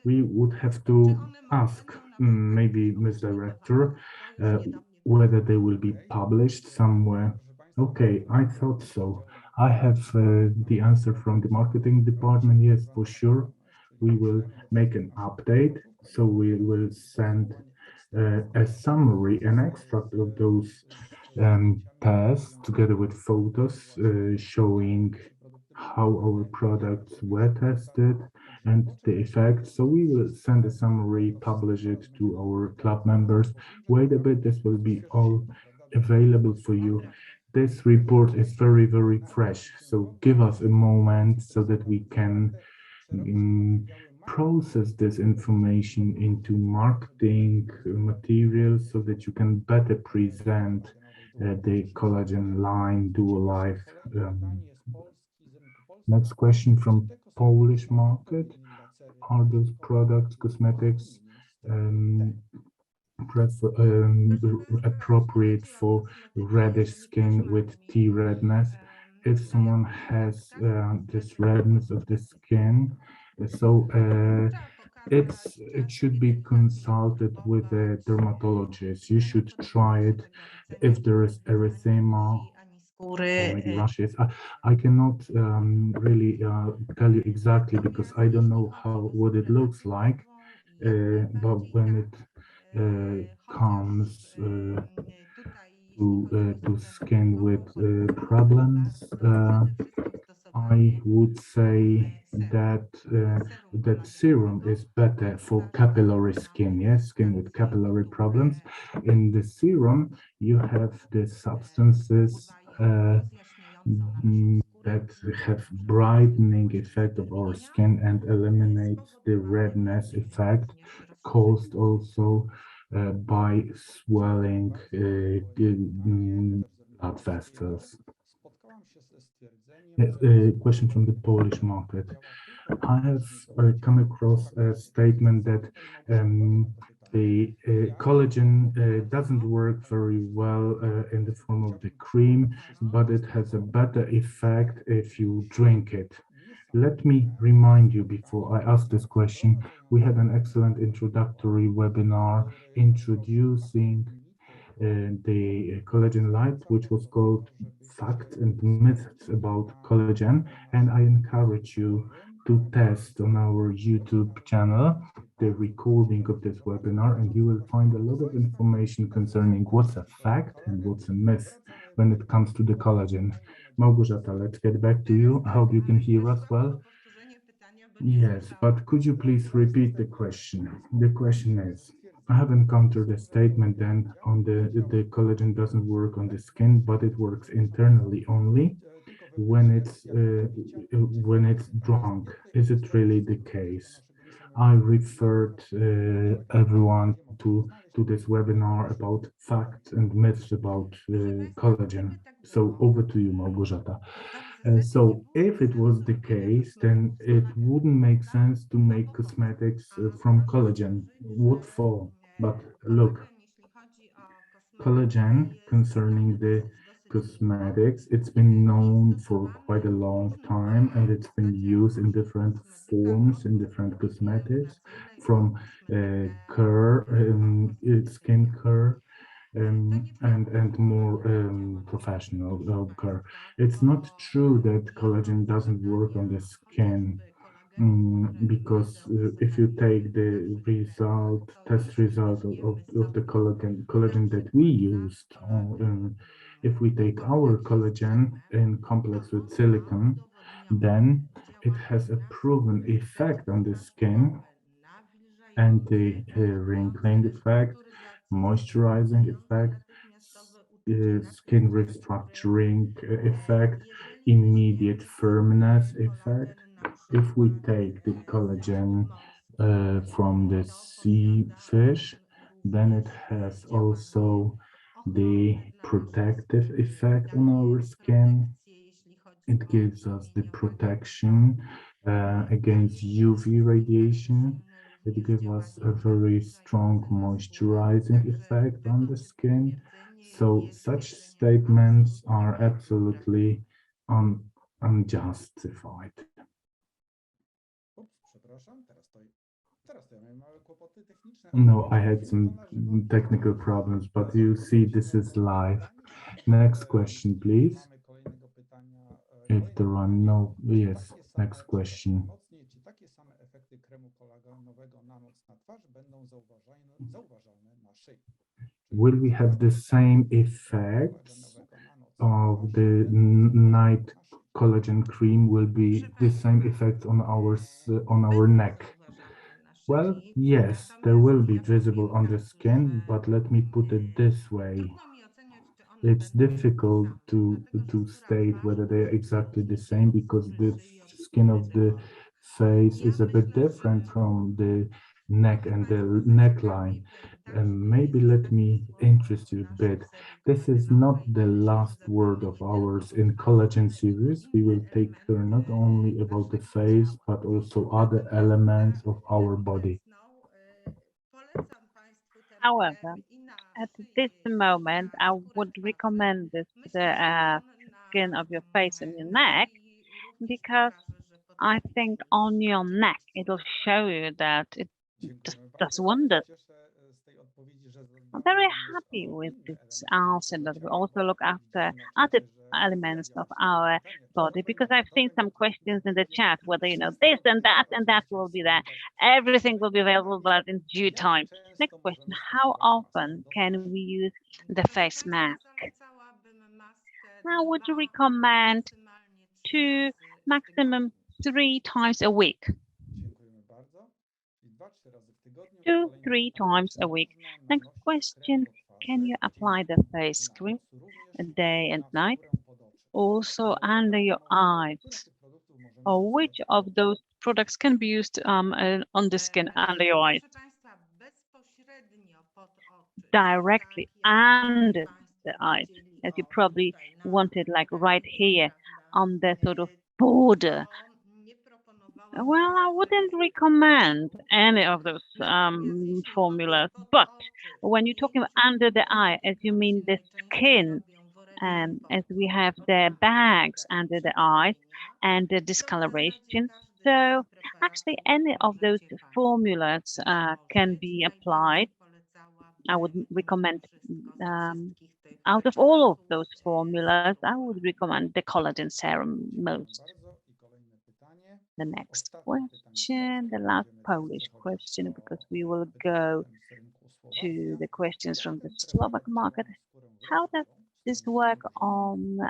we would have to ask maybe Ms. Director uh, whether they will be published somewhere. Okay, I thought so. I have the answer from the marketing department. Yes, for sure. We will make an update. So we will send a summary, an extract of those tests together with photos showing how our products were tested and the effects. So we will send a summary, publish it to our club members. Wait a bit, this will be all available for you. This report is very, very fresh. So give us a moment so that we can process this information into marketing materials so that you can better present the collagen line dual life. Next question from Polish market. Are those products, cosmetics, appropriate for reddish skin with T redness? If someone has this redness of the skin, so it should be consulted with a dermatologist. You should try it if there is erythema or maybe rashes. I cannot really tell you exactly because I don't know what it looks like, but when it comes to skin with problems, I would say that that serum is better for capillary skin, yes, skin with capillary problems. In the serum, you have the substances that have brightening effect of our skin and eliminate the redness effect caused also by swelling blood vessels. A question from the Polish market. I have come across a statement that the collagen doesn't work very well in the form of the cream, but it has a better effect if you drink it. Let me remind you before I ask this question, we had an excellent introductory webinar introducing the collagen light, which was called Facts and Myths about Collagen. And I encourage you to test on our YouTube channel the recording of this webinar, and you will find a lot of information concerning what's a fact and what's a myth when it comes to the collagen. Małgorzata, let's get back to you. I hope you can hear us well. Yes, but could you please repeat the question? The question is, I have encountered a statement then on the collagen doesn't work on the skin, but it works internally only when it's drunk. Is it really the case? I referred everyone to this webinar about facts and myths about collagen. So over to you, Małgorzata. So if it was the case, then it wouldn't make sense to make cosmetics from collagen. What for? But look, collagen concerning the cosmetics, it's been known for quite a long time and it's been used in different forms in different cosmetics, from care, skin care, and more professional care. It's not true that collagen doesn't work on the skin. Because if you take the test result of the collagen that we used, if we take our collagen in complex with silicone, then it has a proven effect on the skin, anti-wrinkling effect, moisturizing effect, skin restructuring effect, immediate firmness effect. If we take the collagen from the sea fish, then it has also the protective effect on our skin. It gives us the protection against UV radiation. It gives us a very strong moisturizing effect on the skin. So such statements are absolutely unjustified. No, I had some technical problems, but you see, this is live. Next question, please. If there are no, yes, next question. Will we have the same effects of the night collagen cream will be the same effect on our neck? Well, yes, there will be visible on the skin, but let me put it this way. It's difficult to state whether they're exactly the same because the skin of the face is a bit different from the neck and the neckline. Maybe let me interest you a bit. This is not the last word of ours in collagen series. We will take care not only about the face, but also other elements of our body. However, at this moment, I would recommend this to the skin of your face and your neck because I think on your neck it'll show you that it just does wonders. I'm very happy with this answer that we also look after other elements of our body because I've seen some questions in the chat whether this and that will be there. Everything will be available, but in due time. Next question: how often can we use the face mask? I would recommend 2, maximum 3 times a week. 2, 3 times a week. Next question: can you apply the face cream day and night, also under your eyes? Or which of those products can be used on the skin under your eyes? Directly under the eyes, as you probably wanted, like right here on the sort of border. Well, I wouldn't recommend any of those formulas, but when you're talking under the eye, as you mean the skin, as we have the bags under the eyes and the discoloration. So actually any of those formulas can be applied. I would recommend out of all of those formulas, I would recommend the collagen serum most. The next question, the last Polish question, because we will go to the questions from the Slovak market. How does this work on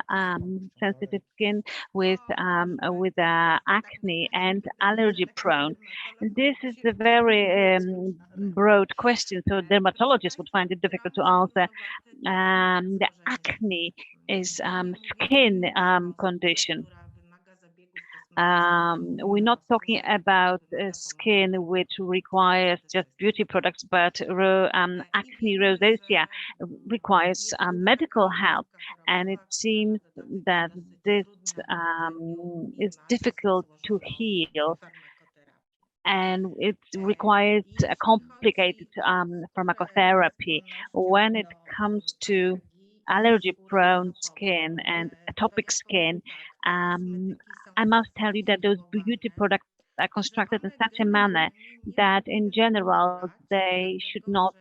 sensitive skin with acne and allergy prone? And this is a very broad question, so dermatologists would find it difficult to answer. The acne is skin condition. We're not talking about skin which requires just beauty products, but acne rosacea requires medical help. And it seems that this is difficult to heal. And it requires a complicated pharmacotherapy. When it comes to allergy-prone skin and atopic skin, I must tell you that those beauty products are constructed in such a manner that in general they should not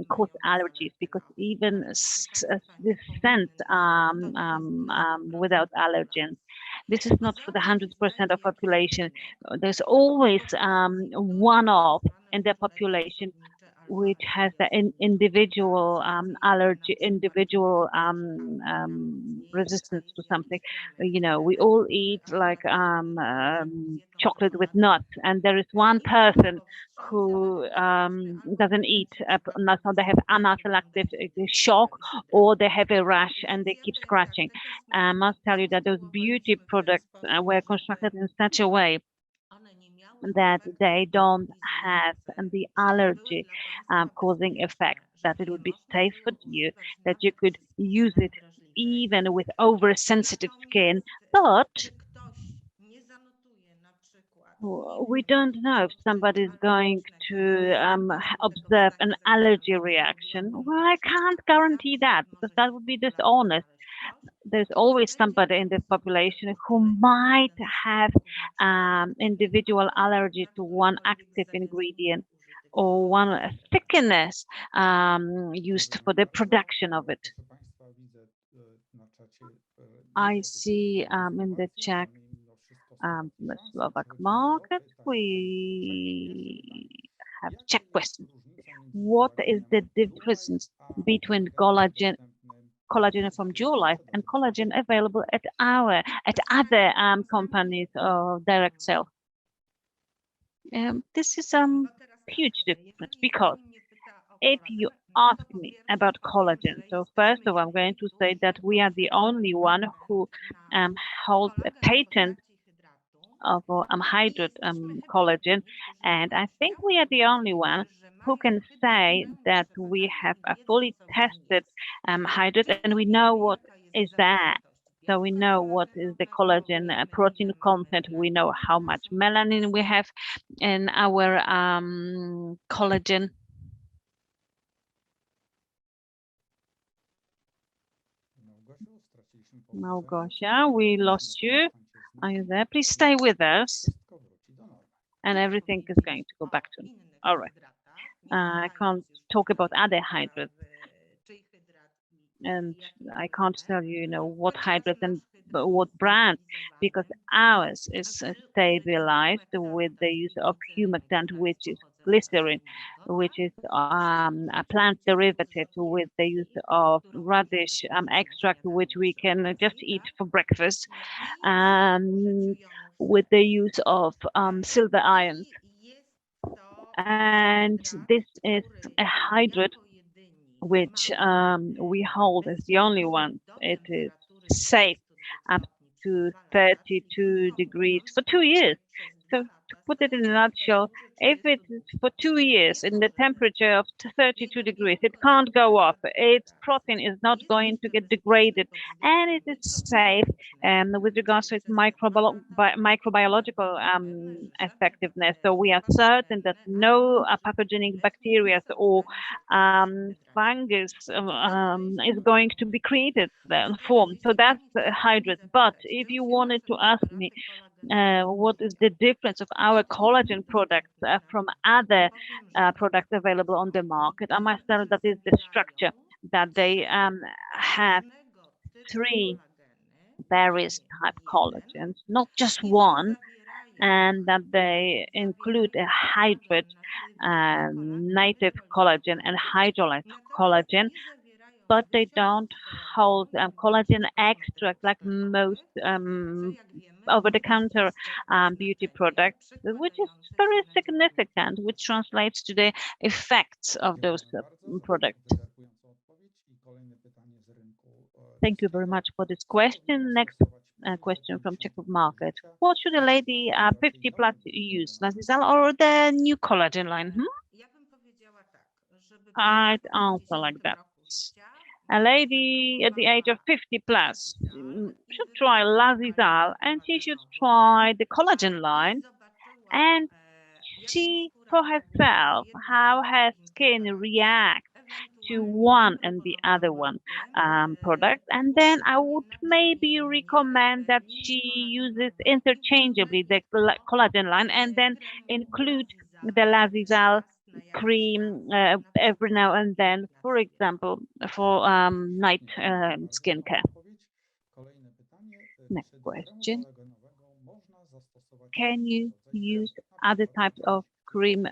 cause allergies, because even this scent without allergens, this is not for the 100% of population. There's always one-off in the population which has the individual allergy, individual resistance to something. We all eat like chocolate with nuts, and there is one person who doesn't eat nuts, or they have anaphylactic shock, or they have a rash and they keep scratching. I must tell you that those beauty products were constructed in such a way that they don't have the allergy causing effect, that it would be safe for you, that you could use it even with oversensitive skin. But we don't know if somebody is going to observe an allergy reaction. Well, I can't guarantee that, because that would be dishonest. There's always somebody in the population who might have individual allergy to one active ingredient or one thickness used for the production of it. I see in the chat the Slovak market, we have Czech questions. What is the difference between collagen collagen from Life and collagen available at other companies of direct sale. This is huge difference, because if you ask me about collagen, so first of all, I'm going to say that we are the only one who holds a patent of hydrous collagen, and I think we are the only one who can say that we have a fully tested hydrous, and we know what is that. So we know what is the collagen protein content. We know how much melanin we have in our collagen. Małgosia, we lost you. Are you there? Please stay with us, and everything is going to go back to. All right. I can't talk about other hydrous, and I can't tell you, what hydrous and what brand, because ours is stabilized with the use of humectant, which is glycerin, which is a plant derivative with the use of radish extract, which we can just eat for breakfast, with the use of silver iron. And this is a hydrous which we hold as the only one. It is safe up to 32 degrees for 2 years. So to put it in a nutshell, if it is for 2 years in the temperature of 32 degrees, it can't go off. Its protein is not going to get degraded, and it is safe with regards to its microbiological effectiveness. So we are certain that no pathogenic bacteria or fungus is going to be created formed. So that's hydrous. But if you wanted to ask me what is the difference of our collagen products from other products available on the market, I must tell that is the structure, that they have 3 various type collagens, not just one, and that they include a hydrous native collagen and hydrolyzed collagen, but they don't hold collagen extract like most over-the-counter beauty products, which is very significant, which translates to the effects of those products. Thank you very much for this question. Next question from Czech Market. What should a lady 50 plus use, Lazizal or the new collagen line? I'd answer like that. A lady at the age of 50 plus should try Lazizal, and she should try the collagen line and see for herself how her skin reacts to one and the other one product, and then I would maybe recommend that she uses interchangeably the collagen line and then include the Lazizal cream every now and then, for example, for night skincare. Next question. Can you use other types of cream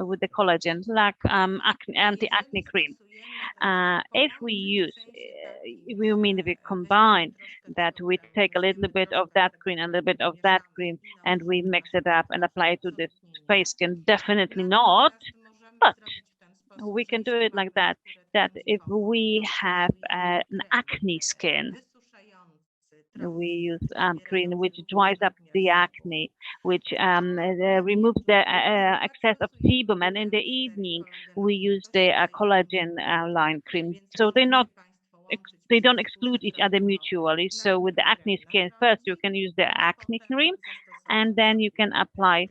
with the collagen, like anti-acne cream? If we use, we mean if we combine that, we take a little bit of that cream and a little bit of that cream and we mix it up and apply it to the face skin, definitely not. But we can do it like that, that if we have an acne skin, we use cream which dries up the acne, which removes the excess of sebum, and in the evening we use the collagen line cream. So they don't exclude each other mutually. So with the acne skin, first you can use the acne cream, and then you can apply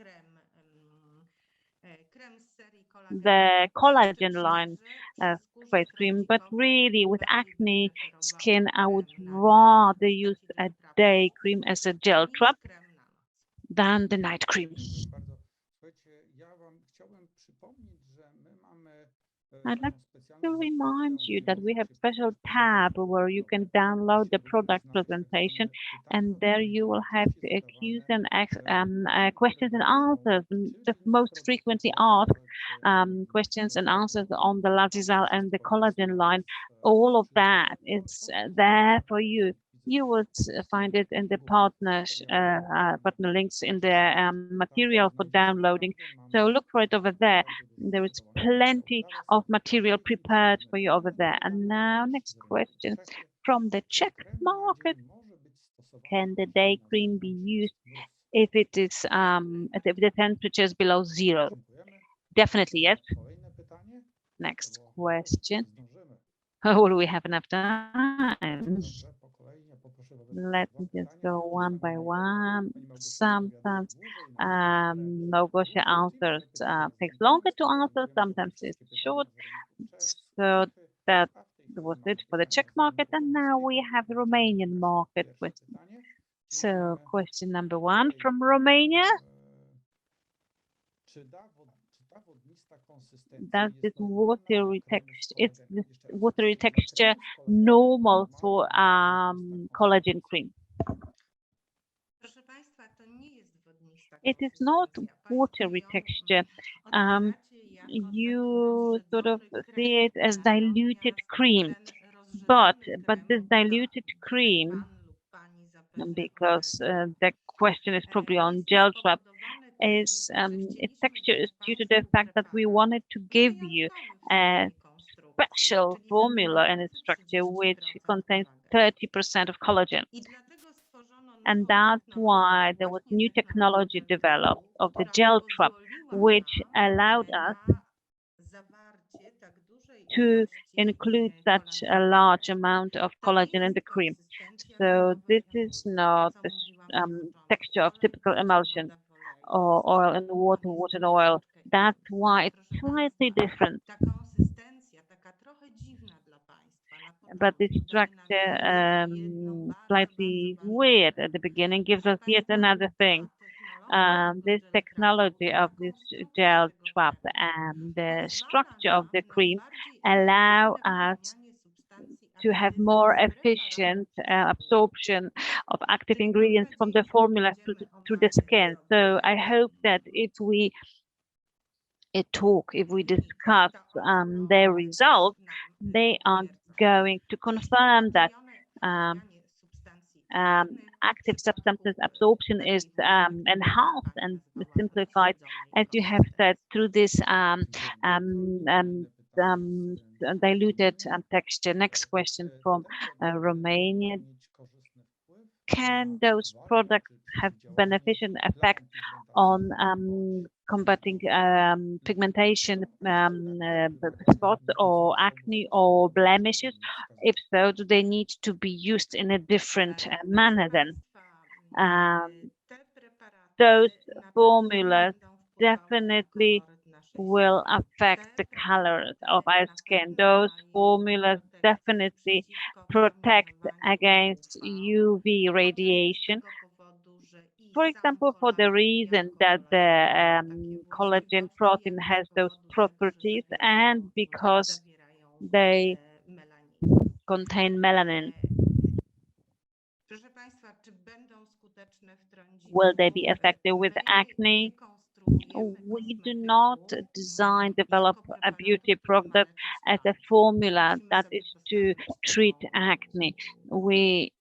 the collagen line face cream. But really, with acne skin, I would rather use a day cream as a gel trap than the night cream. I'd like to remind you that we have a special tab where you can download the product presentation, and there you will have Q's and questions and answers, the most frequently asked questions and answers on the Lazizal and the collagen line. All of that is there for you. You will find it in the partner links in the material for downloading. So look for it over there. There is plenty of material prepared for you over there. And now, next question. From the Czech market, can the day cream be used if it is if the temperature is below 0? Definitely yes. Next question. Will we have enough time? Let me just go one by one. Sometimes Małgosia answers takes longer to answer, sometimes it's short. So that was it for the Czech market, and now we have the Romanian market question. So question number 1 from Romania. Does this watery texture normal for collagen cream? It is not watery texture. You sort of see it as diluted cream, but this diluted cream, because the question is probably on gel trap, is its texture is due to the fact that we wanted to give you a special formula and a structure which contains 30% of collagen. And that's why there was new technology developed of the gel trap, which allowed us to include such a large amount of collagen in the cream. So this is not the texture of typical emulsion or oil and water, water and oil. That's why it's slightly different. But the structure, slightly weird at the beginning, gives us yet another thing. This technology of this gel trap and the structure of the cream allow us to have more efficient absorption of active ingredients from the formula through the skin. So I hope that if we discuss their results, they are going to confirm that active substances absorption is enhanced and simplified, as you have said, through this diluted texture. Next question from Romania. Can those products have beneficial effect on combating pigmentation spots or acne or blemishes? If so, do they need to be used in a different manner then? Those formulas definitely will affect the colors of our skin. Those formulas definitely protect against UV radiation. For example, for the reason that the collagen protein has those properties and because they contain melanin. Will they be effective with acne? We do not develop a beauty product as a formula that is to treat acne. We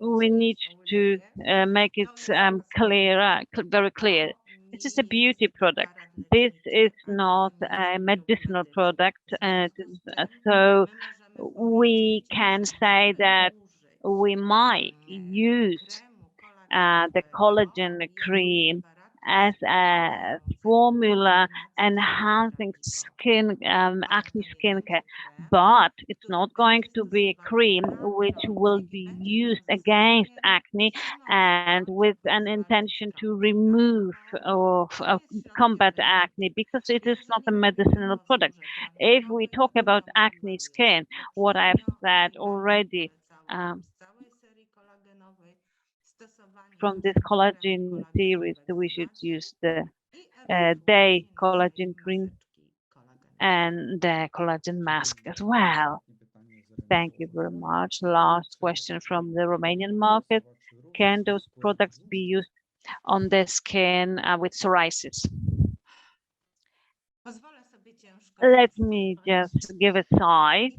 need to make it very clear. This is a beauty product. This is not a medicinal product. So we can say that we might use the collagen cream as a formula enhancing skin acne skincare, but it's not going to be a cream which will be used against acne and with an intention to remove or combat acne, because it is not a medicinal product. If we talk about acne skin, what I've said already, from this collagen series, we should use the day collagen cream and the collagen mask as well. Thank you very much. Last question from the Romanian market. Can those products be used on the skin with psoriasis? Let me just give a sigh,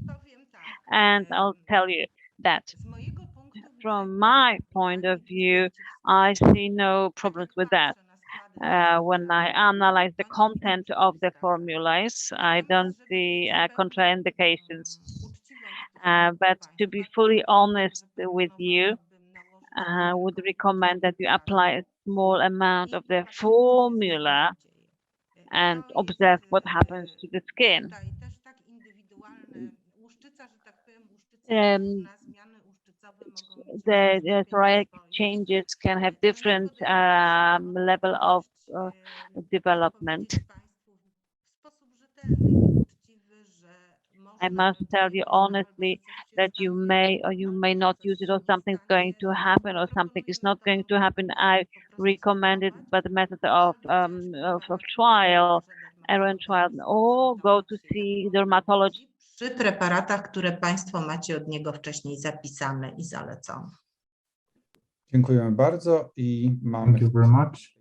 and I'll tell you that from my point of view, I see no problems with that. When I analyze the content of the formulas, I don't see contraindications. But to be fully honest with you, I would recommend that you apply a small amount of the formula and observe what happens to the skin. The psoriatic changes can have different level of development. I must tell you honestly that you may or you may not use it, or something's going to happen, or something is not going to happen. I recommend it by the method of trial, error and trial, or go to see dermatologist. Przy preparatach, które Państwo macie od niego wcześniej zapisane i zalecone. Dziękujemy bardzo i mamy... Thank you very much.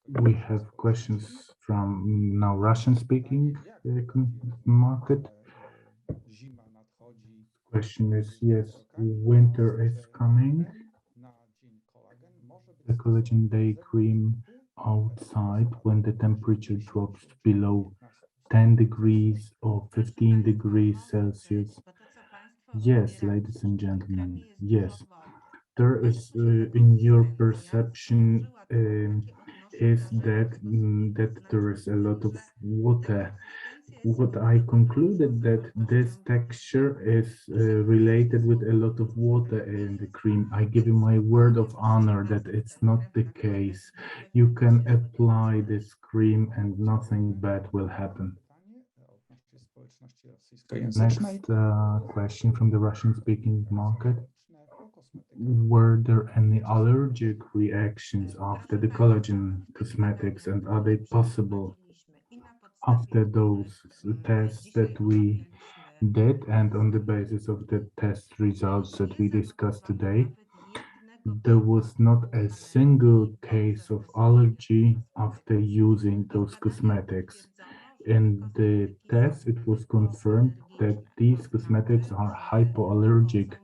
We have questions from now Russian-speaking market. Question is, yes, winter is coming. The collagen day cream outside when the temperature drops below 10 degrees or 15 degrees Celsius. Yes, ladies and gentlemen, yes. There is, in your perception, is that there is a lot of water. What I concluded that this texture is related with a lot of water in the cream. I give you my word of honor that it's not the case. You can apply this cream and nothing bad will happen. Next question from the Russian-speaking market. Were there any allergic reactions after the collagen cosmetics, and are they possible after those tests that we did and on the basis of the test results that we discussed today? There was not a single case of allergy after using those cosmetics. In the test, it was confirmed that these cosmetics are hypoallergic,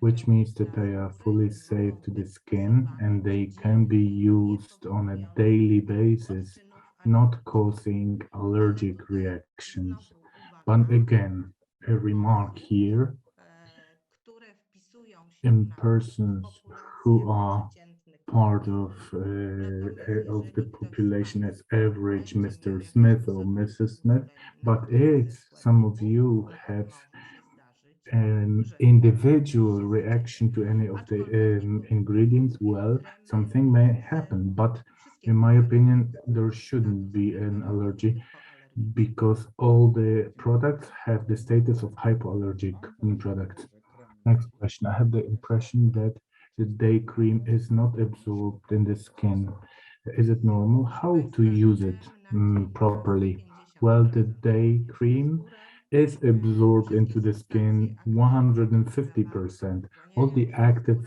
which means that they are fully safe to the skin and they can be used on a daily basis, not causing allergic reactions. But again, a remark here, in persons who are part of the population as average Mr. Smith or Mrs. Smith, but if some of you have an individual reaction to any of the ingredients, well, something may happen, but in my opinion, there shouldn't be an allergy because all the products have the status of hypoallergic products. Next question. I have the impression that the day cream is not absorbed in the skin. Is it normal? How to use it properly? Well, the day cream is absorbed into the skin 150%. All the active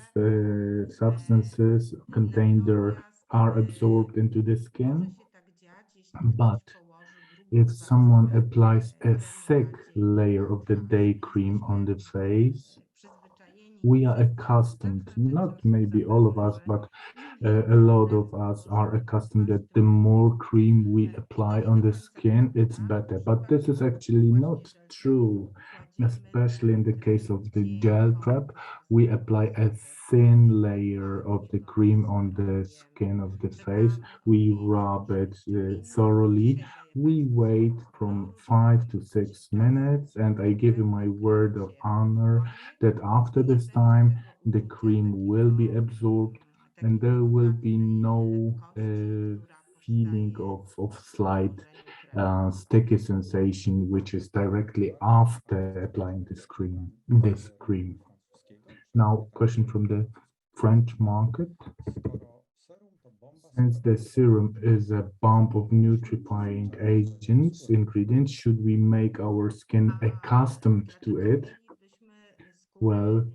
substances contained there are absorbed into the skin. But if someone applies a thick layer of the day cream on the face, we are accustomed, not maybe all of us, but a lot of us are accustomed that the more cream we apply on the skin, it's better. But this is actually not true, especially in the case of the gel prep. We apply a thin layer of the cream on the skin of the face. We rub it thoroughly. We wait from 5 to 6 minutes, and I give you my word of honor that after this time, the cream will be absorbed and there will be no feeling of slight sticky sensation, which is directly after applying this cream. Now, question from the French market. Since the serum is a bomb of nutrifying agents, ingredients, should we make our skin accustomed to it? Well,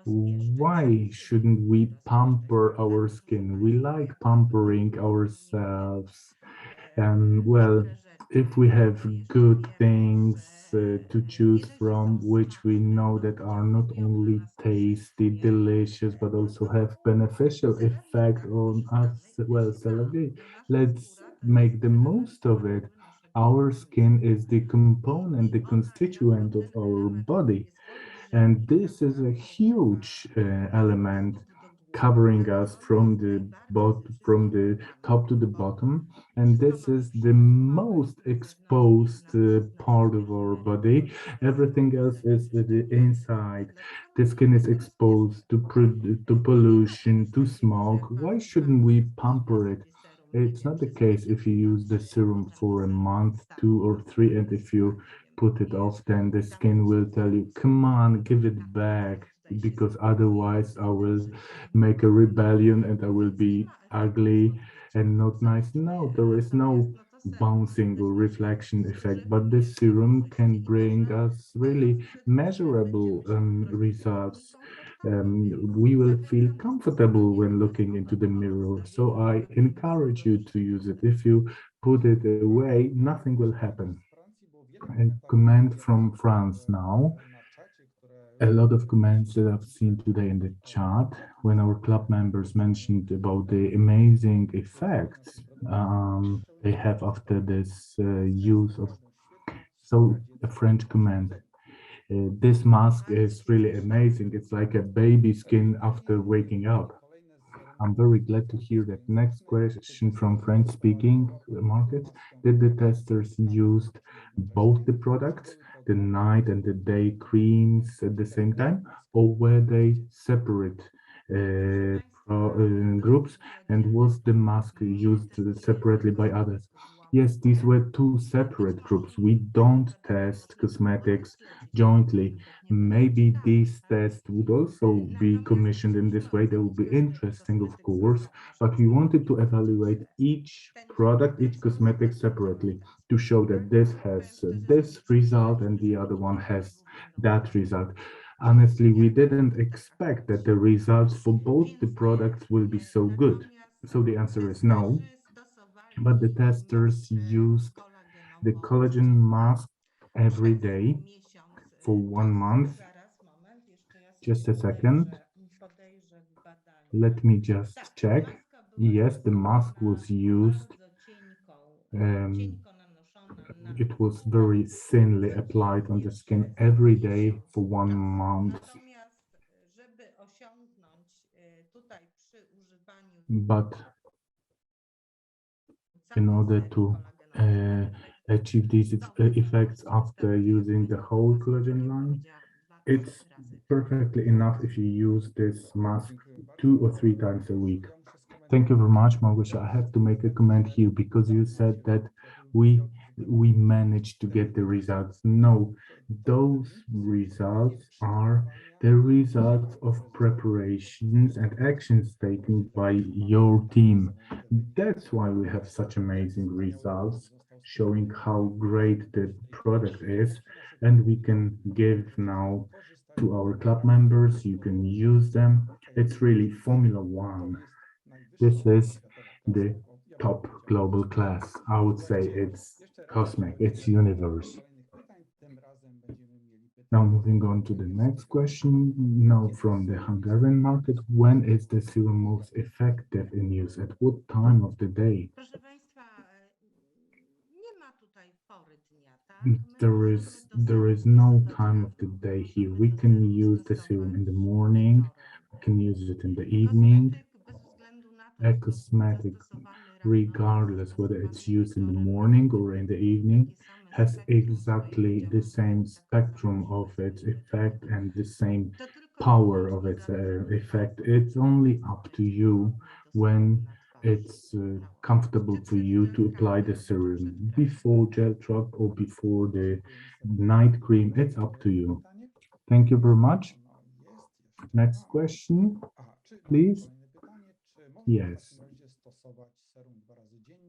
why shouldn't we pamper our skin? We like pampering ourselves. And well, if we have good things to choose from, which we know that are not only tasty, delicious, but also have beneficial effect on us, well, let's make the most of it. Our skin is the component, the constituent of our body. And this is a huge element covering us from the top to the bottom. And this is the most exposed part of our body. Everything else is the inside. The skin is exposed to pollution, to smoke. Why shouldn't we pamper it? It's not the case if you use the serum for a month, 2 or 3, and if you put it off, then the skin will tell you, come on, give it back, because otherwise I will make a rebellion and I will be ugly and not nice. No, there is no bouncing or reflection effect, but this serum can bring us really measurable results. We will feel comfortable when looking into the mirror. So I encourage you to use it. If you put it away, nothing will happen. A comment from France now. A lot of comments that I've seen today in the chat when our club members mentioned about the amazing effects they have after this use of. So a French comment. This mask is really amazing. It's like a baby skin after waking up. I'm very glad to hear that. Next question from French-speaking markets. Did the testers used both the products, the night and the day creams at the same time, or were they separate groups? And was the mask used separately by others? Yes, these were two separate groups. We don't test cosmetics jointly. Maybe these tests would also be commissioned in this way. They would be interesting, of course, but we wanted to evaluate each product, each cosmetic separately to show that this has this result and the other one has that result. Honestly, we didn't expect that the results for both the products will be so good. So the answer is no, but the testers used the collagen mask every day for 1 month. Just a second. Let me just check. Yes, the mask was used. It was very thinly applied on the skin every day for 1 month. But in order to achieve these effects after using the whole collagen line, it's perfectly enough if you use this mask 2 or 3 times a week. Thank you very much, Małgosia. I have to make a comment here because you said that we managed to get the results. No, those results are the results of preparations and actions taken by your team. That's why we have such amazing results, showing how great the product is, and we can give now to our club members. You can use them. It's really Formula One. This is the top global class. I would say it's cosmic, it's universe. Now moving on to the next question, now from the Hungarian market, when is the serum most effective in use? At what time of the day? There is no time of the day here. We can use the serum in the morning, we can use it in the evening. A cosmetic, regardless whether it's used in the morning or in the evening, has exactly the same spectrum of its effect and the same power of its effect. It's only up to you when it's comfortable for you to apply the serum before gel drop or before the night cream. It's up to you. Thank you very much. Next question, please. Yes.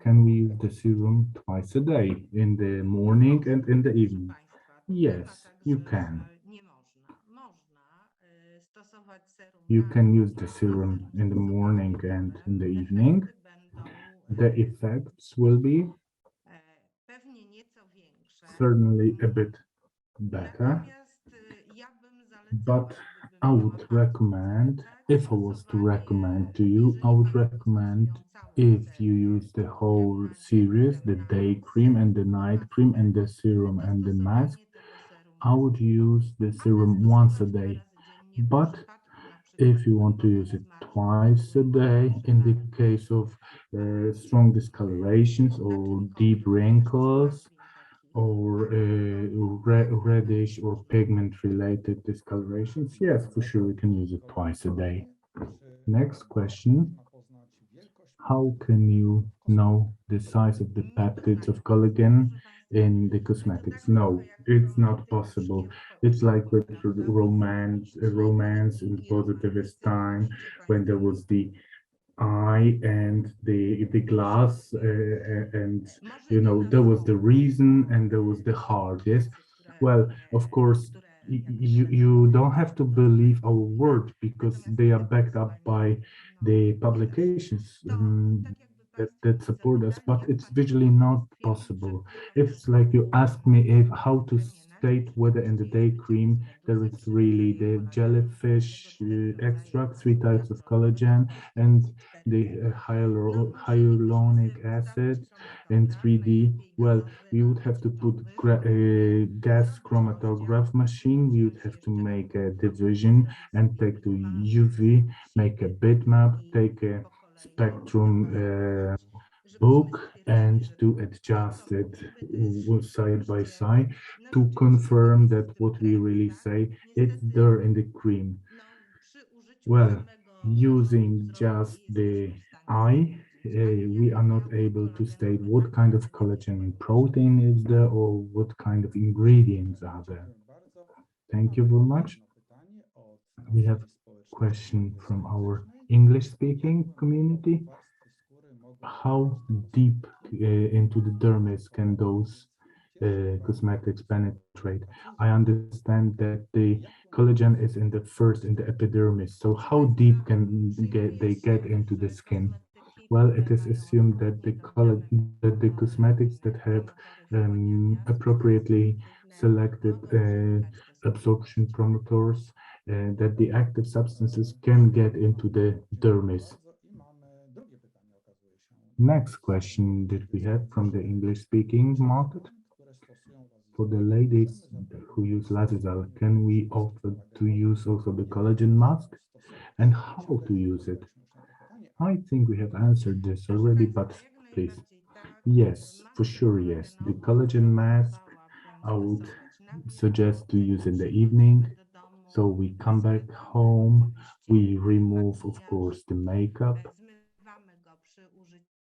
Can we use the serum twice a day, in the morning and in the evening? Yes, you can. You can use the serum in the morning and in the evening. The effects will be certainly a bit better, but I would recommend, if I was to recommend to you, I would recommend if you use the whole series, the day cream and the night cream and the serum and the mask, I would use the serum once a day. But if you want to use it twice a day, in the case of strong discolorations or deep wrinkles, or reddish or pigment-related discolorations, yes, for sure, we can use it twice a day. Next question. How can you know the size of the peptides of collagen in the cosmetics? No, it's not possible. It's like with romance in the positivist time, when there was the eye and the glass, and you know, there was the reason and there was the heart. Yes, well, of course, you don't have to believe our word, because they are backed up by the publications that support us, but it's visually not possible. It's like you ask me if how to state whether in the day cream there is really the jellyfish extract, 3 types of collagen, and the hyaluronic acid in 3D. Well, we would have to put a gas chromatograph machine. We would have to make a division and take to UV, make a bitmap, take a spectrum book, and to adjust it side by side to confirm that what we really say, it's there in the cream. Well, using just the eye, we are not able to state what kind of collagen and protein is there, or what kind of ingredients are there. Thank you very much. We have a question from our English-speaking community. How deep into the dermis can those cosmetics penetrate? I understand that the collagen is in the epidermis. So how deep can they get into the skin? Well, it is assumed that the cosmetics that have appropriately selected absorption promoters, that the active substances can get into the dermis. Next question that we have from the English-speaking market. For the ladies who use Lazizal, can we offer to use also the collagen mask? And how to use it? I think we have answered this already, but please. Yes, for sure, yes. The collagen mask, I would suggest to use in the evening. So we come back home, we remove, of course, the makeup.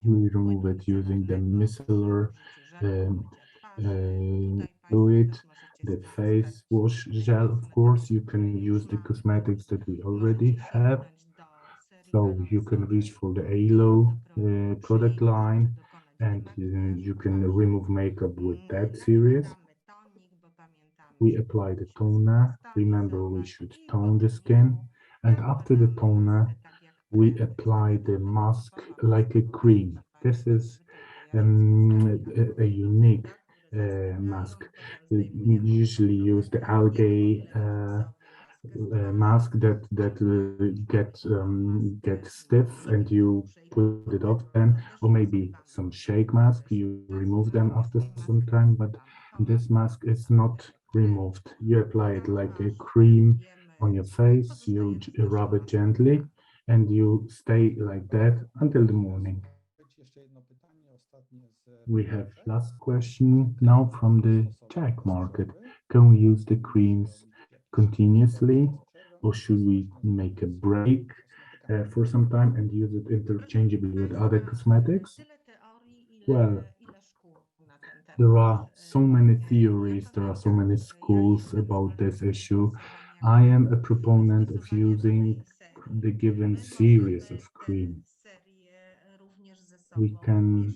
We remove it using the micellar fluid, the face wash gel. Of course, you can use the cosmetics that we already have. So you can reach for the ALO product line, and you can remove makeup with that series. We apply the toner. Remember, we should tone the skin. And after the toner, we apply the mask like a cream. This is a unique mask. We usually use the algae mask that get stiff, and you put it off then, or maybe some shake mask. You remove them after some time, but this mask is not removed. You apply it like a cream on your face. You rub it gently, and you stay like that until the morning. We have last question now from the Czech market. Can we use the creams continuously, or should we make a break for some time and use it interchangeably with other cosmetics? Well, there are so many theories, there are so many schools about this issue. I am a proponent of using the given series of cream. we can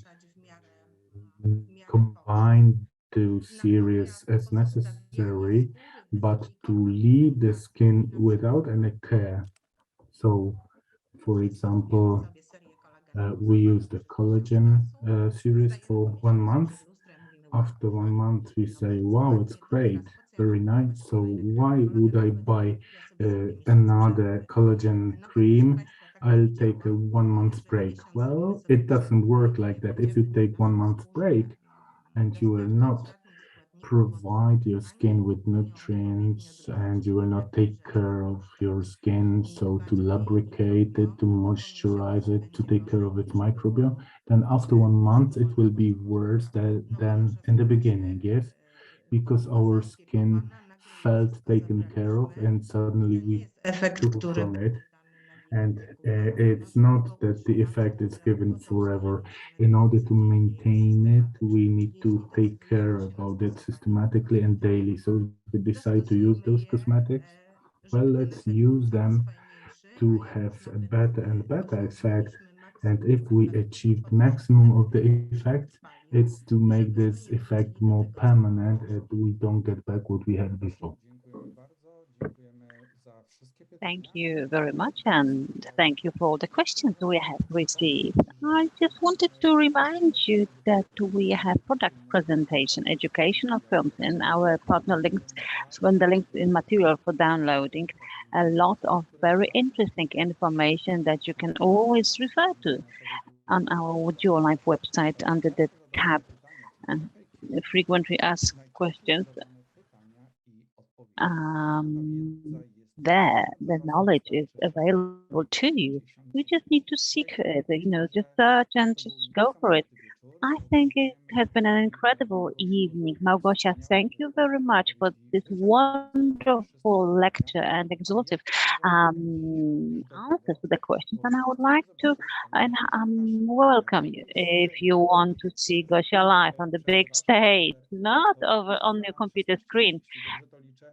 combine the series as necessary, but to leave the skin without any care. So, for example, we use the collagen series for 1 month. After 1 month, we say, wow, it's great, very nice. So why would I buy another collagen cream? I'll take a 1 month break. Well, it doesn't work like that. If you take 1 month break and you will not provide your skin with nutrients and you will not take care of your skin, so to lubricate it, to moisturize it, to take care of its microbiome, then after 1 month it will be worse than in the beginning, yes, because our skin felt taken care of and suddenly we took from it. And it's not that the effect is given forever. In order to maintain it, we need to take care about it systematically and daily. So if we decide to use those cosmetics, well, let's use them to have a better and better effect. And if we achieve the maximum of the effect, it's to make this effect more permanent and we don't get back what we had before. Thank you very much, and thank you for all the questions we have received. I just wanted to remind you that we have product presentation, educational films, and our partner links, when the links in material for downloading, a lot of very interesting information that you can always refer to on our Your Life website under the tab frequently asked questions. There, the knowledge is available to you. You just need to seek it, just search and just go for it. I think it has been an incredible evening. Małgosia, thank you very much for this wonderful lecture and exhaustive answers to the questions. And I would like to welcome you if you want to see Gosia live on the big stage, not over on your computer screen.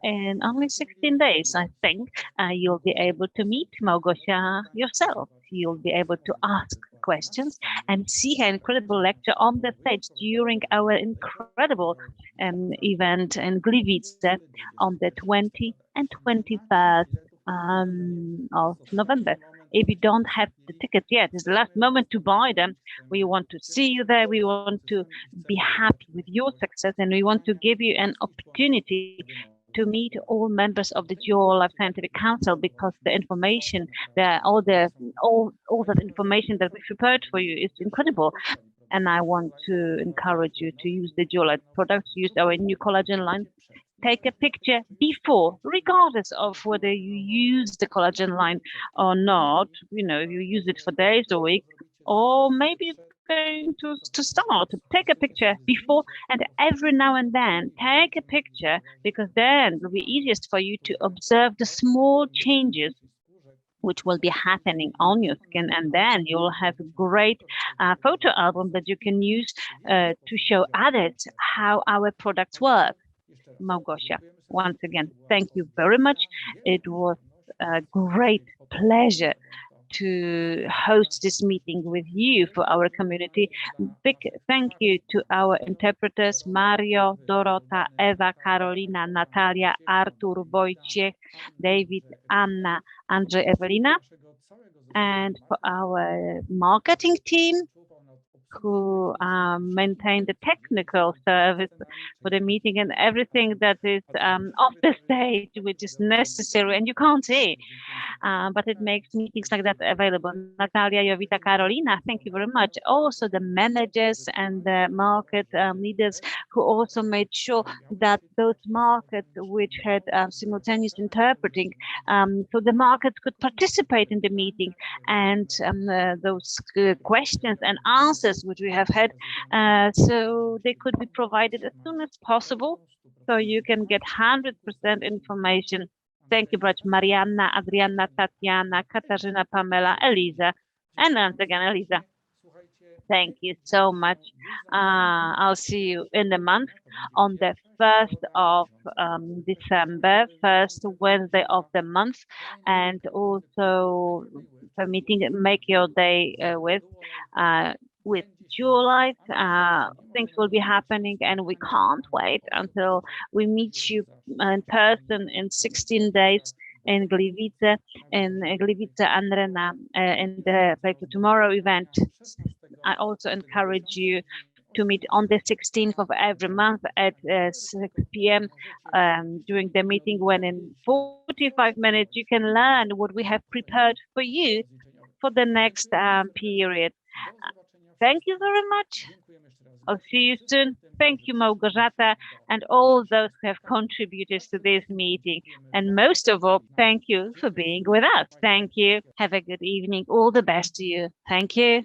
In only 16 days, I think, you'll be able to meet Małgosia yourself. You'll be able to ask questions and see her incredible lecture on the stage during our incredible event in Gliwice on the 20th and 21st of November. If you don't have the tickets yet, it's the last moment to buy them. We want to see you there. We want to be happy with your success, and we want to give you an opportunity to meet all members of the Your Life Scientific Council, because the information, all that information that we prepared for you is incredible. And I want to encourage you to use the Your Life products, use our new collagen line. Take a picture before, regardless of whether you use the collagen line or not. If you use it for days or weeks, or maybe going to start. Take a picture before, and every now and then take a picture, because then it will be easiest for you to observe the small changes which will be happening on your skin, and then you'll have a great photo album that you can use to show others how our products work. Małgosia, once again, thank you very much. It was a great pleasure to host this meeting with you for our community. Big thank you to our interpreters, Mario, Dorota, Eva, Karolina, Natalia, Artur, Wojciech, David, Anna, Andrzej, Ewelina, and for our marketing team, who maintain the technical service for the meeting and everything that is off the stage, which is necessary and you can't see, but it makes meetings like that available. Natalia, Jovita, Karolina, thank you very much. Also the managers and the market leaders who also made sure that those markets which had simultaneous interpreting, so the markets could participate in the meeting, and those questions and answers which we have had, so they could be provided as soon as possible, so you can get 100% information. Thank you very much, Marianna, Adriana, Tatiana, Katarzyna, Pamela, Eliza, and once again, Eliza. Thank you so much. I'll see you in the month on the 1st of December, first Wednesday of the month, and also meeting Make Your Day with July. Things will be happening, and we can't wait until we meet you in person in 16 days in Gliwice, and in the Play for Tomorrow event. I also encourage you to meet on the 16th of every month at 6 p.m. During the meeting, when in 45 minutes you can learn what we have prepared for you for the next period. Thank you very much. I'll see you soon. Thank you, Małgorzata, and all those who have contributed to this meeting. And most of all, thank you for being with us. Thank you. Have a good evening. All the best to you. Thank you.